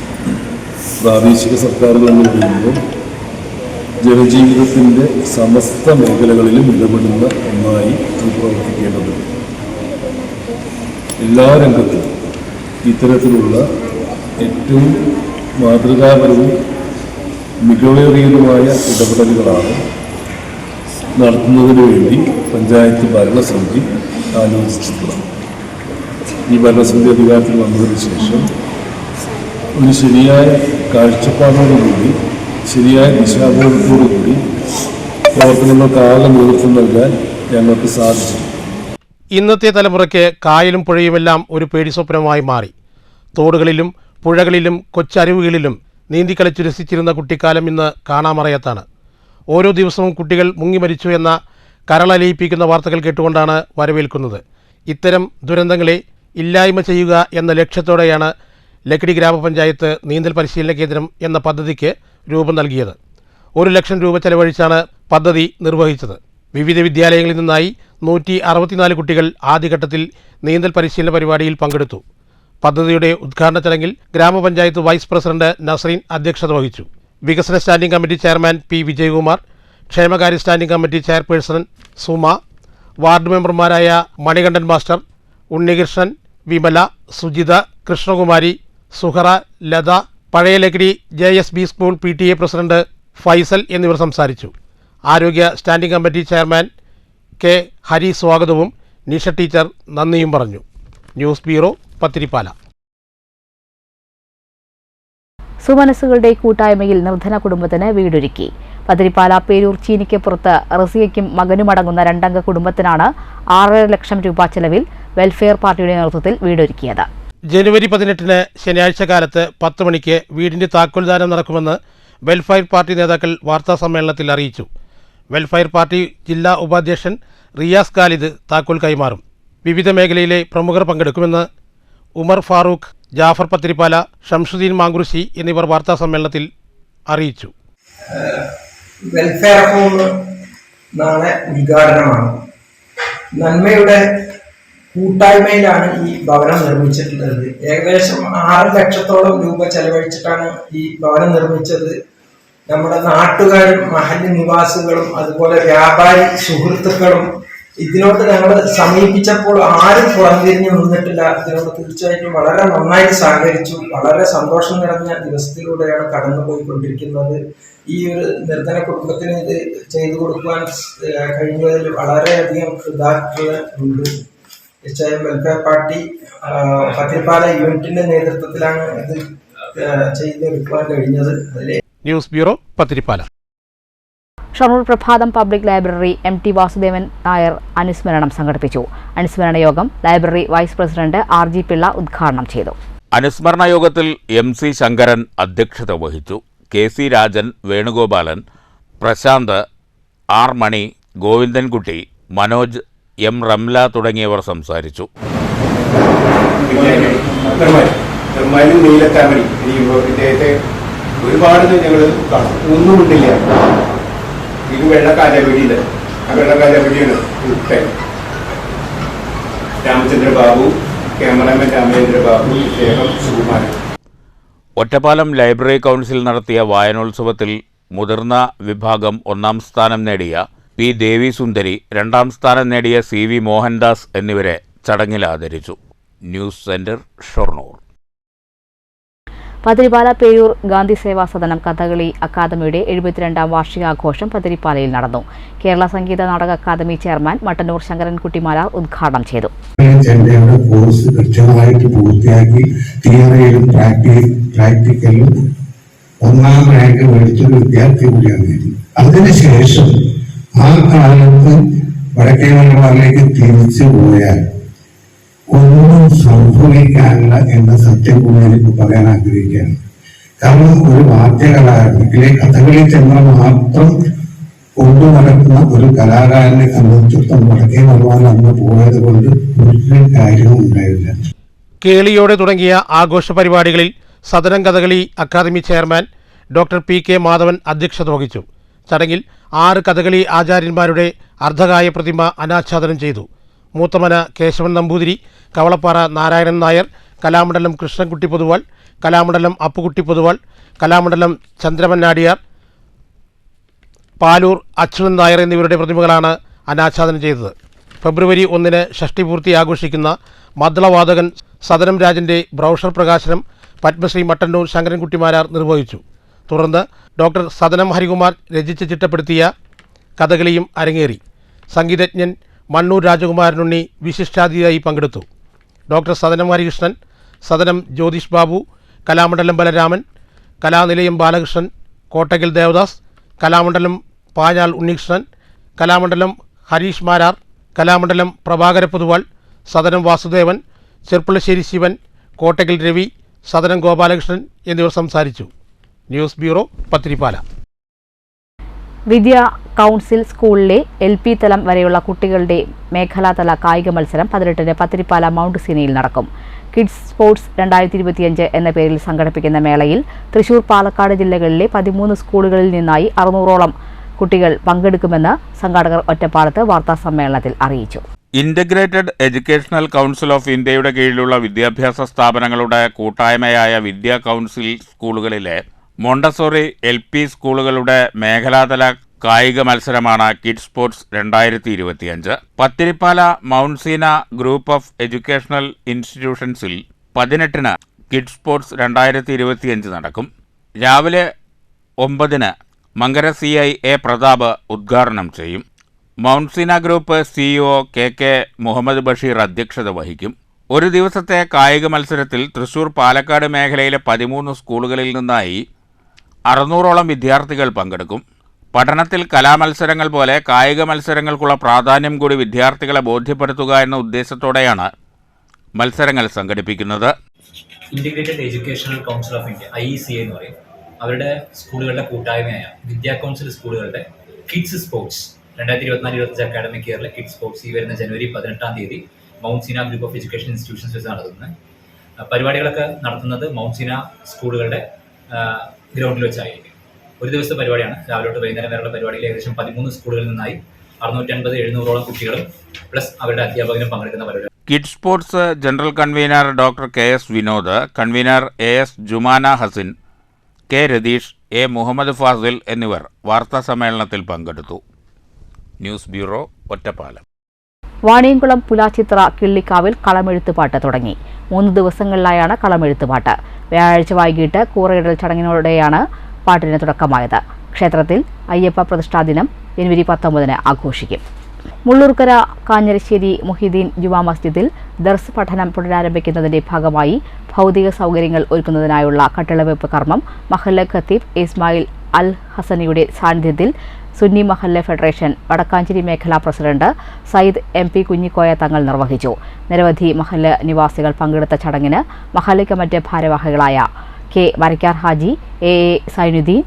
പ്രാദേശിക സർക്കാരുകൾ എന്ന് പറയുമ്പോൾ ജനജീവിതത്തിൻ്റെ സമസ്ത മേഖലകളിലും ഇടപെടുന്ന ഒന്നായി അത് പ്രവർത്തിക്കേണ്ടതുണ്ട്. എല്ലാ രംഗത്തും ഇത്തരത്തിലുള്ള ഏറ്റവും മാതൃകാപരവും മികവേറിയതുമായ ഇടപെടലുകളാണ് നടത്തുന്നതിന് വേണ്ടി പഞ്ചായത്ത് ഭരണസമിതി ആലോചിച്ചിട്ടുള്ളത്. ഈ ഭരണസമിതി അധികാരത്തിൽ വന്നതിന് ശേഷം ഒരു ശരിയായ കാഴ്ചപ്പാടോടുകൂടി ശരിയായ ദിശാബോധത്തോടുകൂടി പ്രവർത്തനങ്ങൾക്ക് ആകെ നേതൃത്വം നൽകാൻ ഞങ്ങൾക്ക് സാധിച്ചു. ഇന്നത്തെ തലമുറയ്ക്ക് കായലും പുഴയുമെല്ലാം ഒരു പേടി സ്വപ്നമായി മാറി. തോടുകളിലും പുഴകളിലും കൊച്ചരുവികളിലും നീന്തിക്കളിച്ചു രസിച്ചിരുന്ന കുട്ടിക്കാലം ഇന്ന് കാണാമറയത്താണ്. ഓരോ ദിവസവും കുട്ടികൾ മുങ്ങിമരിച്ചു എന്ന കരളലിയിപ്പിക്കുന്ന വാർത്തകൾ കേട്ടുകൊണ്ടാണ് വരവേൽക്കുന്നത്. ഇത്തരം ദുരന്തങ്ങളെ ഇല്ലായ്മ ചെയ്യുക എന്ന ലക്ഷ്യത്തോടെയാണ് ലക്കിടി ഗ്രാമപഞ്ചായത്ത് നീന്തൽ പരിശീലന കേന്ദ്രം എന്ന പദ്ധതിക്ക് രൂപം നൽകിയത്. 1 ലക്ഷം രൂപ ചെലവഴിച്ചാണ് പദ്ധതി നിർവഹിച്ചത്. വിവിധ വിദ്യാലയങ്ങളിൽ നിന്നായി 164 കുട്ടികൾ ആദ്യഘട്ടത്തിൽ നീന്തൽ പരിശീലന പരിപാടിയിൽ പങ്കെടുത്തു. പദ്ധതിയുടെ ഉദ്ഘാടന ചടങ്ങിൽ ഗ്രാമപഞ്ചായത്ത് വൈസ് പ്രസിഡന്റ് നസ്രീൻ അധ്യക്ഷത വഹിച്ചു. വികസന standing committee chairman P Vijayakumar, ക്ഷേമകാര്യ standing committee chairperson Suma, ward മെമ്പർമാരായ മണികണ്ഠൻ മാസ്റ്റർ, ഉണ്ണികൃഷ്ണൻ, വിമല, സുജിത, കൃഷ്ണകുമാരി, സുഹറ, ലത, പഴയ Lakkidi JSB school PTA president Faizal എന്നിവർ സംസാരിച്ചു. ആരോഗ്യ standing committee chairman K Hari സ്വാഗതവും നിഷ ടീച്ചർ നന്ദിയും പറഞ്ഞു. News bureau, Pathiripala. സുമനസ്സുകളുടെ കൂട്ടായ്മയിൽ നിർധന കുടുംബത്തിന് വീടൊരുക്കി. പതിരിപ്പാല പേരൂർ ചീനിക്കപ്പുറത്ത് റസിയയ്ക്കും മകനുമടങ്ങുന്ന 2 അംഗ കുടുംബത്തിനാണ് 6.5 ലക്ഷം രൂപ ചെലവിൽ വെൽഫെയർ പാർട്ടിയുടെ നേതൃത്വത്തിൽ വീടൊരുക്കിയത്. ജനുവരി 18-ന് ശനിയാഴ്ച കാലത്ത് 10 മണിക്ക് വീടിന്റെ താക്കോൽദാനം നടക്കുമെന്ന് വെൽഫെയർ പാർട്ടി നേതാക്കൾ വാർത്താസമ്മേളനത്തിൽ അറിയിച്ചു. വെൽഫെയർ പാർട്ടി ജില്ലാ ഉപാധ്യക്ഷൻ റിയാസ് ഖാലിദ് താക്കോൽ കൈമാറും. വിവിധ മേഖലയിലെ പ്രമുഖർ പങ്കെടുക്കുമെന്ന് ഉമർ ഫാറൂഖ്, ജാഫർ പത്തിരിപ്പാല, ഷംസുദ്ദീൻ മാങ്കുറിശി എന്നിവർ വാർത്താസമ്മേളനത്തിൽ അറിയിച്ചു. വെൽഫെയർ ഹോം നാളെ ഉദ്ഘാടനമാണ്. നന്മയുടെ കൂട്ടായ്മയിലാണ് ഈ ഭവനം നിർമ്മിച്ചിട്ടുള്ളത്. ഏകദേശം 6 ലക്ഷത്തോളം രൂപ ചെലവഴിച്ചിട്ടാണ് ഈ ഭവനം നിർമ്മിച്ചത്. നമ്മുടെ നാട്ടുകാരും മഹല്ല് നിവാസികളും അതുപോലെ വ്യാപാരി സുഹൃത്തുക്കളും ഇതിനോട് ഞങ്ങൾ സമീപിച്ചപ്പോൾ ആരും പുറംതിരിഞ്ഞു നിന്നിട്ടില്ല. ഇതിനോട് തീർച്ചയായിട്ടും വളരെ നന്നായിട്ട് സഹകരിച്ചു. വളരെ സന്തോഷം നിറഞ്ഞ ദിവസത്തിലൂടെയാണ് കടന്നുപോയിക്കൊണ്ടിരിക്കുന്നത്. ഈ ഒരു നിർധന കുടുംബത്തിന് ഇത് ചെയ്തു കൊടുക്കുവാൻ കഴിഞ്ഞതിൽ വളരെയധികം കൃതജ്ഞത ഉണ്ട്. തീർച്ചയായും വെൽഫെയർ പാർട്ടി പത്തിരിപ്പാല യൂണിറ്റിന്റെ നേതൃത്വത്തിലാണ് ഇത് ചെയ്തെടുക്കുവാൻ കഴിഞ്ഞത്. News bureau, Pathirippala. Shoranur Prabhatham public library MT Vasudevan Nair അനുസ്മരണം സംഘടിപ്പിച്ചു. അനുസ്മരണ യോഗം library vice president RG Pillai ഉദ്ഘാടനം ചെയ്തു. അനുസ്മരണ യോഗത്തിൽ MC ശങ്കരൻ അധ്യക്ഷത വഹിച്ചു. KC രാജൻ, വേണുഗോപാലൻ, പ്രശാന്ത്, R മണി, ഗോവിന്ദൻകുട്ടി, മനോജ്, M റംല തുടങ്ങിയവർ സംസാരിച്ചു. ഒരുപാട് ഞങ്ങൾ ഒന്നുമില്ല. ഇത് വെള്ളക്കാലവഴിയിൽ ആ വെള്ളക്കാലവഴിയാണ് രാമചന്ദ്ര ബാബു, ക്യാമറാമാൻ രാമചന്ദ്ര ബാബു, ഇദ്ദേഹം സുകുമാരൻ. ഒറ്റപ്പാലം ലൈബ്രറി കൗൺസിൽ നടത്തിയ വായനോത്സവത്തിൽ മുതിർന്ന വിഭാഗം 1ാം സ്ഥാനം നേടിയ P ദേവി സുന്ദരി, 2ാം സ്ഥാനം നേടിയ CV മോഹൻദാസ് എന്നിവരെ ചടങ്ങിൽ ആദരിച്ചു. News centre, Shoranur. Pathirippala Peroor Gandhi Seva Sadanam Kathakali academy 72ാം വാർഷികാഘോഷം പതിരിപ്പാലയിൽ നടന്നു. കേരള സംഗീത നാടക അക്കാദമി ചെയർമാൻ മട്ടന്നൂർ ശങ്കരൻകുട്ടി മാരാർ ഉദ്ഘാടനം ചെയ്തു. കോഴ്സ് കൃത്യമായിട്ട് പൂർത്തിയാക്കി തിയറിയിലും പ്രാക്ടിക്കലും 1ാം റാങ്ക് മേടിച്ചൊരു വിദ്യാർത്ഥി കൂടിയാണ്. അതിനുശേഷം ആ കാലത്ത് വടക്കേ മലബാറിലേക്ക് തിരിച്ചു പോയാൽ ഒന്നും സംഭവിക്കാനില്ല എന്ന സത്യം കൂടി എനിക്ക് പറയാൻ ആഗ്രഹിക്കുകയാണ്. കാരണം ഒരു വാദ്യകലാകാരൻ കഥകളി ചെന്നാൽ മാത്രം കൊണ്ടു നടക്കുന്ന ഒരു കലാകാരനെ സംബന്ധിച്ചിടത്തോളം വടക്കേ മലബാറിൽ അന്ന് പോയത് കൊണ്ട് ഒരു കാര്യവും ഉണ്ടായില്ല. കേളിയോടെ തുടങ്ങിയ ആഘോഷ പരിപാടികളിൽ Sadanam Kathakali academy chairman doctor PK Madhavan അധ്യക്ഷത വഹിച്ചു. ചടങ്ങിൽ 6 കഥകളി ആചാര്യന്മാരുടെ അർദ്ധകായ പ്രതിമ അനാച്ഛാദനം ചെയ്തു. മൂത്തമന കേശവൻ നമ്പൂതിരി, കവളപ്പാറ നാരായണൻ നായർ, കലാമണ്ഡലം കൃഷ്ണൻകുട്ടി പൊതുവാൾ, കലാമണ്ഡലം അപ്പുകുട്ടി പൊതുവാൾ, കലാമണ്ഡലം ചന്ദ്രമൻ നാടിയാർ, പാലൂർ അച്യുതൻ നായർ എന്നിവരുടെ പ്രതിമകളാണ് അനാച്ഛാദനം ചെയ്തത്. ഫെബ്രുവരി 1-ന് ഷഷ്ടിപൂർത്തി ആഘോഷിക്കുന്ന മദ്ദളവാദകൻ സദനം രാജൻ്റെ ബ്രൗഷർ പ്രകാശനം പത്മശ്രീ മട്ടന്നൂർ ശങ്കരൻകുട്ടിമാരാർ നിർവഹിച്ചു. തുടർന്ന് ഡോക്ടർ സദനം ഹരികുമാർ രചിച്ച് ചിട്ടപ്പെടുത്തിയ കഥകളിയും അരങ്ങേറി. സംഗീതജ്ഞൻ മണ്ണൂർ രാജകുമാരനുണ്ണി വിശിഷ്ടാതിഥിയായി പങ്കെടുത്തു. ഡോക്ടർ സദനം ഹരികൃഷ്ണൻ, സദനം ജ്യോതിഷ് ബാബു, കലാമണ്ഡലം ബലരാമൻ, കലാനിലയം ബാലകൃഷ്ണൻ, കോട്ടകൽ ദേവദാസ്, കലാമണ്ഡലം പാഞ്ഞാൾ ഉണ്ണികൃഷ്ണൻ, കലാമണ്ഡലം ഹരീഷ് മാരാർ, കലാമണ്ഡലം പ്രഭാകര പൊതുവാൾ, സദനം വാസുദേവൻ, ചെർപ്പുളശ്ശേരി ശിവൻ, കോട്ടകൽ രവി, സദനം ഗോപാലകൃഷ്ണൻ എന്നിവർ സംസാരിച്ചു. News bureau, Pathirippala. Vidya council സ്കൂളിലെ LP തലം വരെയുള്ള കുട്ടികളുടെ മേഖലാതല കായിക മത്സരം 18-ന് പത്തിരിപ്പാല മൗണ്ട് സീനയിൽ നടക്കും. കിഡ്സ് സ്പോർട്സ് 2025 എന്ന പേരിൽ സംഘടിപ്പിക്കുന്ന മേളയിൽ തൃശൂർ, പാലക്കാട് ജില്ലകളിലെ 13 സ്കൂളുകളിൽ നിന്നായി 600ഓളം കുട്ടികൾ പങ്കെടുക്കുമെന്ന് സംഘാടകർ ഒറ്റപ്പാലത്ത് വാർത്താസമ്മേളനത്തിൽ അറിയിച്ചു. ഇന്റഗ്രേറ്റഡ് എഡ്യൂക്കേഷണൽ കൗൺസിൽ ഓഫ് ഇന്ത്യയുടെ കീഴിലുള്ള വിദ്യാഭ്യാസ സ്ഥാപനങ്ങളുടെ കൂട്ടായ്മയായ വിദ്യാ കൗൺസിൽ സ്കൂളുകളിലെ മോണ്ടസോറി LP സ്കൂളുകളുടെ മേഖലാതല കായിക മത്സരമാണ് kids sports 2025. Pathirippala mount Seena group of educational ഇൻസ്റ്റിറ്റ്യൂഷൻസിൽ 18-ന് കിഡ്സ് സ്പോർട്സ് 2025 നടക്കും. രാവിലെ 9-ന് മങ്കര CI A പ്രതാപ് ഉദ്ഘാടനം ചെയ്യും. Mount Seena group CEO KK Muhammad Basheer അധ്യക്ഷത വഹിക്കും. ഒരു ദിവസത്തെ കായിക മത്സരത്തിൽ തൃശൂർ പാലക്കാട് മേഖലയിലെ 13 സ്കൂളുകളിൽ നിന്നായി 600ഓളം വിദ്യാർത്ഥികൾ പങ്കെടുക്കും. പഠനത്തിൽ കലാമത്സരങ്ങൾ പോലെ കായിക മത്സരങ്ങൾക്കുള്ള പ്രാധാന്യം കൂടി വിദ്യാർത്ഥികളെ ബോധ്യപ്പെടുത്തുക എന്ന ഉദ്ദേശത്തോടെയാണ് മത്സരങ്ങൾ സംഘടിപ്പിക്കുന്നത്. Integrated educational council of India IECA എന്ന് പറയും. അവരുടെ സ്കൂളുകളുടെ കൂട്ടായ്മയായ വിദ്യാ കൗൺസിൽ സ്കൂളുകളുടെ കിഡ്സ് സ്പോർട്സ് 2024-25 അക്കാഡമിക് ഇയറിലെ കിഡ്സ് സ്പോർട്സ് ഈ വരുന്ന ജനുവരി 18-ാം തീയതി mount Seena group of education institutions വെച്ച് നടത്തുന്നത്. പരിപാടികളൊക്കെ നടത്തുന്നത് മൗണ്ട് സീന സ്കൂളുകളുടെ ഗ്രൗണ്ടിൽ വെച്ചായിരിക്കും. ഒരു ദിവസത്തെ പരിപാടിയാണ്. രാവിലെ തൊട്ട് വൈകുന്നേരം വരെയുള്ള പരിപാടിയിൽ ഏകദേശം 13 സ്കൂളുകളിൽ നിന്നായി 650-700ഓളം കുട്ടികളും പ്ലസ് അവരുടെ അധ്യാപകരും പങ്കെടുക്കുന്ന പരിപാടി. Kids sports general convener doctor KS Vinod, convener AS Jumana Hasin, K Ratheesh, A Muhammad Fazil എന്നിവർ വാർത്താ സമ്മേളനത്തിൽ പങ്കെടുത്തു. News bureau, Ottapalam. വാണിയംകുളം പുലാച്ചിത്ര കിള്ളിക്കാവിൽ കളമെഴുത്തുപാട്ട് തുടങ്ങി. 3 ദിവസങ്ങളിലായാണ് കളമെഴുത്തുപാട്ട്. വ്യാഴാഴ്ച വൈകിട്ട് കൂറയിടൽ ചടങ്ങിനോടെയാണ് പാട്ടിന് തുടക്കമായത്. ക്ഷേത്രത്തിൽ അയ്യപ്പ പ്രതിഷ്ഠാ ദിനം ജനുവരി 19-ന് ആഘോഷിക്കും. മുള്ളൂർക്കര കാഞ്ഞിരശ്ശേരി മുഹിദ്ദീൻ ജുമാ മസ്ജിദിൽ ദർസ് പഠനം പുനരാരംഭിക്കുന്നതിന്റെ ഭാഗമായി ഭൗതിക സൗകര്യങ്ങൾ ഒരുക്കുന്നതിനായുള്ള കട്ടിളവെപ്പ് കർമ്മം മഹല്ല് ഖത്തീബ് ഇസ്മായിൽ അൽ ഹസനിയുടെ സാന്നിധ്യത്തിൽ സുന്നി മഹല്ല് ഫെഡറേഷൻ വടക്കാഞ്ചേരി മേഖലാ പ്രസിഡന്റ് സയ്യിദ് MP കുഞ്ഞിക്കോയ തങ്ങൾ നിർവഹിച്ചു. നിരവധി മഹല്ല് നിവാസികൾ പങ്കെടുത്ത ചടങ്ങിന് മഹല്ല് കമ്മിറ്റി ഭാരവാഹികളായ K വരക്കാർ Haji, AA Zainuddin,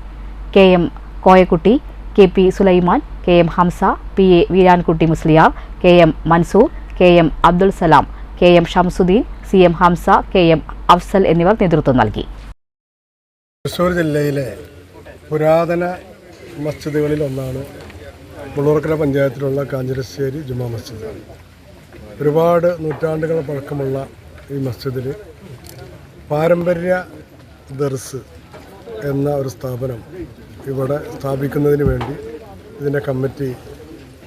KM Koyakutty, KP Sulaiman, KM Hamza, PA Veerankutty Musliyar, KM Mansoor, KM Abdul Salam, KM Shamsuddin, CM Hamza, KM Afsal എന്നിവർ നേതൃത്വം നൽകി. തൃശ്ശൂർ ജില്ലയിലെ പുരാതന മസ്ജിദുകളിൽ ഒന്നാണ് മുള്ളൂർക്കര പഞ്ചായത്തിലുള്ള കാഞ്ഞിരശ്ശേരി ജുമാ മസ്ജിദ്. ഒരുപാട് നൂറ്റാണ്ടുകൾ പഴക്കമുള്ള ഈ മസ്ജിദിൽ പാരമ്പര്യ ദർസ് എന്ന ഒരു സ്ഥാപനം ഇവിടെ സ്ഥാപിക്കുന്നതിന് വേണ്ടി ഇതിൻ്റെ കമ്മിറ്റി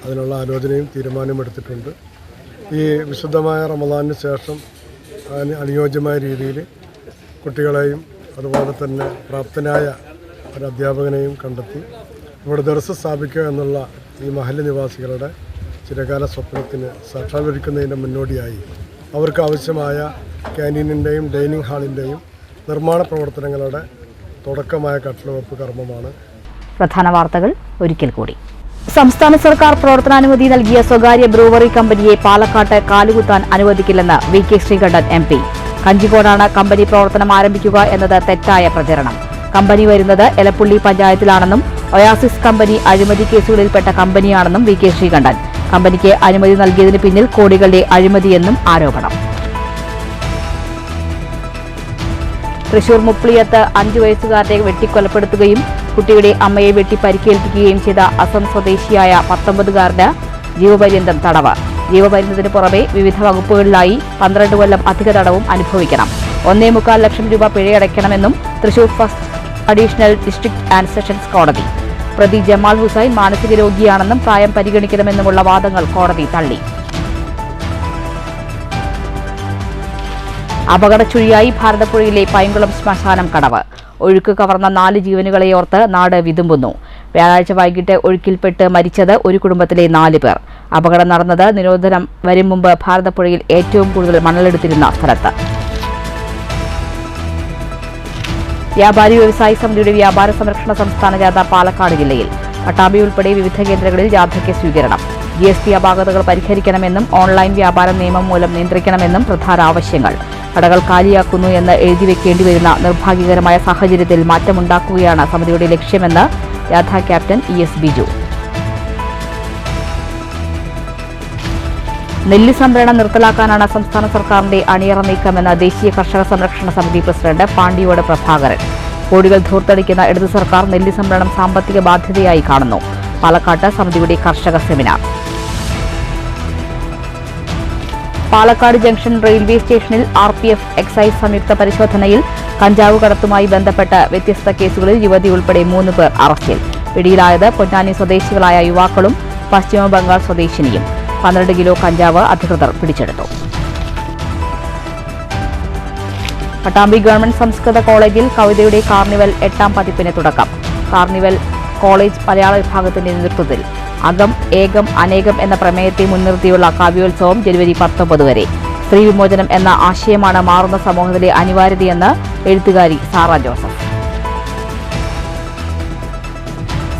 അതിനുള്ള ആലോചനയും തീരുമാനവും എടുത്തിട്ടുണ്ട്. ഈ വിശുദ്ധമായ റമദാനിന് ശേഷം അനുയോജ്യമായ രീതിയിൽ കുട്ടികളെയും അതുപോലെ തന്നെ പ്രാപ്തനായ ഒരു അധ്യാപകനെയും കണ്ടെത്തി ഇവിടെ ദർസ് സ്ഥാപിക്കുക എന്നുള്ള ഈ മഹല്ല് നിവാസികളുടെ ചിരകാല സ്വപ്നത്തിന് സാക്ഷാത്കരിക്കുന്നതിൻ്റെ മുന്നോടിയായി അവർക്ക് ആവശ്യമായ ക്യാൻറ്റീനിൻ്റെയും ഡൈനിങ് ഹാളിൻ്റെയും നിർമ്മാണ പ്രവർത്തനങ്ങളുടെ തുടക്കമായ കട്ടിളവെപ്പ് കർമ്മമാണ്. പ്രധാന വാർത്തകൾ ഒരിക്കൽ കൂടി. സംസ്ഥാന സർക്കാർ പ്രവർത്തനാനുമതി നൽകിയ സ്വകാര്യ ബ്രൂവറി കമ്പനിയെ പാലക്കാട്ട് കാലുകുത്താൻ അനുവദിക്കില്ലെന്ന് VK ശ്രീകണ്ഠൻ MP. കഞ്ചിക്കോടാണ് കമ്പനി പ്രവർത്തനം ആരംഭിക്കുക എന്നത് തെറ്റായ പ്രചരണം. കമ്പനി വരുന്നത് എലപ്പുള്ളി പഞ്ചായത്തിലാണെന്നും ഒയാസിസ് കമ്പനി അഴിമതി കേസുകളിൽപ്പെട്ട കമ്പനിയാണെന്നും VK ശ്രീകണ്ഠൻ. കമ്പനിക്ക് അനുമതി നൽകിയതിന് പിന്നിൽ കോടികളുടെ അഴിമതിയെന്നും ആരോപണം. തൃശൂർ മുപ്ലിയത്ത് 5 വയസ്സുകാരനെ വെട്ടിക്കൊലപ്പെടുത്തുകയും കുട്ടിയുടെ അമ്മയെ വെട്ടി പരിക്കേൽപ്പിക്കുകയും ചെയ്ത അസം സ്വദേശിയായ 19-കാരന് ജീവപര്യന്തം തടവ്. ജീവപര്യന്തത്തിന് പുറമെ വിവിധ വകുപ്പുകളിലായി 12 കൊല്ലം അധിക തടവും അനുഭവിക്കണം. 1.25 ലക്ഷം രൂപ പിഴയടയ്ക്കണമെന്നും Thrissur first additional district and sessions കോടതി. പ്രതി ജമാൽ ഹുസൈൻ മാനസിക രോഗിയാണെന്നും പ്രായം പരിഗണിക്കണമെന്നുമുള്ള വാദങ്ങൾ കോടതി തള്ളി. അപകടച്ചുഴിയായി ഭാരതപ്പുഴയിലെ പൈങ്കുളം ശ്മശാനം കടവ്. ഒഴുക്ക് കവർന്ന 4 ജീവനുകളെ ഓർത്ത് നാട് വിതുമ്പുന്നു. വ്യാഴാഴ്ച വൈകിട്ട് ഒഴുക്കിൽപ്പെട്ട് മരിച്ചത് ഒരു കുടുംബത്തിലെ 4 പേർ. അപകടം നടന്നത് നിരോധനം വരും മുമ്പ് ഭാരതപ്പുഴയിൽ ഏറ്റവും കൂടുതൽ മണലെടുത്തിരുന്ന സ്ഥലത്ത്. വ്യാപാരി വ്യവസായി സമിതിയുടെ വ്യാപാര സംരക്ഷണ സംസ്ഥാന ജാഥ പാലക്കാട് ജില്ലയിൽ. പട്ടാമ്പി ഉൾപ്പെടെ വിവിധ കേന്ദ്രങ്ങളിൽ ജാഥയ്ക്ക് സ്വീകരണം. GST അപാകതകൾ പരിഹരിക്കണമെന്നും ഓൺലൈൻ വ്യാപാരം നിയമം മൂലം നിയന്ത്രിക്കണമെന്നും പ്രധാന ആവശ്യങ്ങൾ. കടകൾ കാലിയാക്കുന്നു എന്ന് എഴുതിവെക്കേണ്ടി വരുന്ന നിർഭാഗ്യകരമായ സാഹചര്യത്തിൽ മാറ്റമുണ്ടാക്കുകയാണ് സമിതിയുടെ ലക്ഷ്യമെന്ന് ജാഥ ക്യാപ്റ്റൻ ES ബിജു. നെല്ല് സംഭരണം നിർത്തലാക്കാനാണ് സംസ്ഥാന സർക്കാരിന്റെ അണിയറ നീക്കമെന്ന് ദേശീയ കർഷക സംരക്ഷണ സമിതി പ്രസിഡന്റ് പാണ്ടിയോട് പ്രഭാകരൻ. കോടികൾ ധൂർത്തടിക്കുന്ന ഇടതു സർക്കാർ നെല്ല് സംഭരണം സാമ്പത്തിക ബാധ്യതയായി കാണുന്നു. പാലക്കാട്ട് സമിതിയുടെ കർഷക സെമിനാർ. പാലക്കാട് ജംഗ്ഷൻ റെയിൽവേ സ്റ്റേഷനിൽ RPF എക്സൈസ് സംയുക്ത പരിശോധനയിൽ കഞ്ചാവ് കടത്തുമായി ബന്ധപ്പെട്ട് വ്യത്യസ്ത കേസുകളിൽ യുവതി ഉൾപ്പെടെ 3 പേർ അറസ്റ്റിൽ. പിടിയിലായത് പൊന്നാനി സ്വദേശികളായ യുവാക്കളും പശ്ചിമബംഗാൾ സ്വദേശിനിയും. 12 കിലോ കഞ്ചാവ് അധികൃതർ പിടിച്ചെടുത്തു. പട്ടാമ്പി ഗവൺമെന്റ് സംസ്കൃത കോളേജിൽ കവിതയുടെ കാർണിവൽ 8ാം പതിപ്പിന് തുടക്കം. കാർണിവൽ കോളേജ് മലയാള വിഭാഗത്തിന്റെ നേതൃത്വത്തിൽ അകം ഏകം അനേകം എന്ന പ്രമേയത്തെ മുൻനിർത്തിയുള്ള കാവ്യോത്സവം ജനുവരി 19 വരെ. സ്ത്രീ വിമോചനം എന്ന ആശയമാണ് മാറുന്ന സമൂഹത്തിലെ അനിവാര്യതയെന്ന് എഴുത്തുകാരി സാറ ജോസഫ്.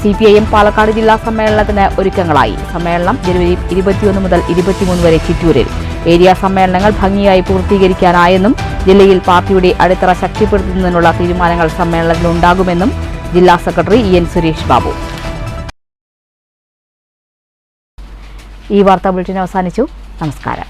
CPIM പാലക്കാട് ജില്ലാ സമ്മേളനത്തിന് ഒരുക്കങ്ങളായി. സമ്മേളനം ജനുവരി 21 മുതൽ 23 വരെ ചിറ്റൂരിൽ. ഏരിയ സമ്മേളനങ്ങൾ ഭംഗിയായി പൂർത്തീകരിക്കാനായെന്നും ജില്ലയിൽ പാർട്ടിയുടെ അടിത്തറ ശക്തിപ്പെടുത്തുന്നതിനുള്ള തീരുമാനങ്ങൾ സമ്മേളനത്തിലുണ്ടാകുമെന്നും ജില്ലാ സെക്രട്ടറി EN സുരേഷ് ബാബു. ഈ വാർത്താ ബുള്ളറ്റിൻ അവസാനിച്ചു. നമസ്കാരം.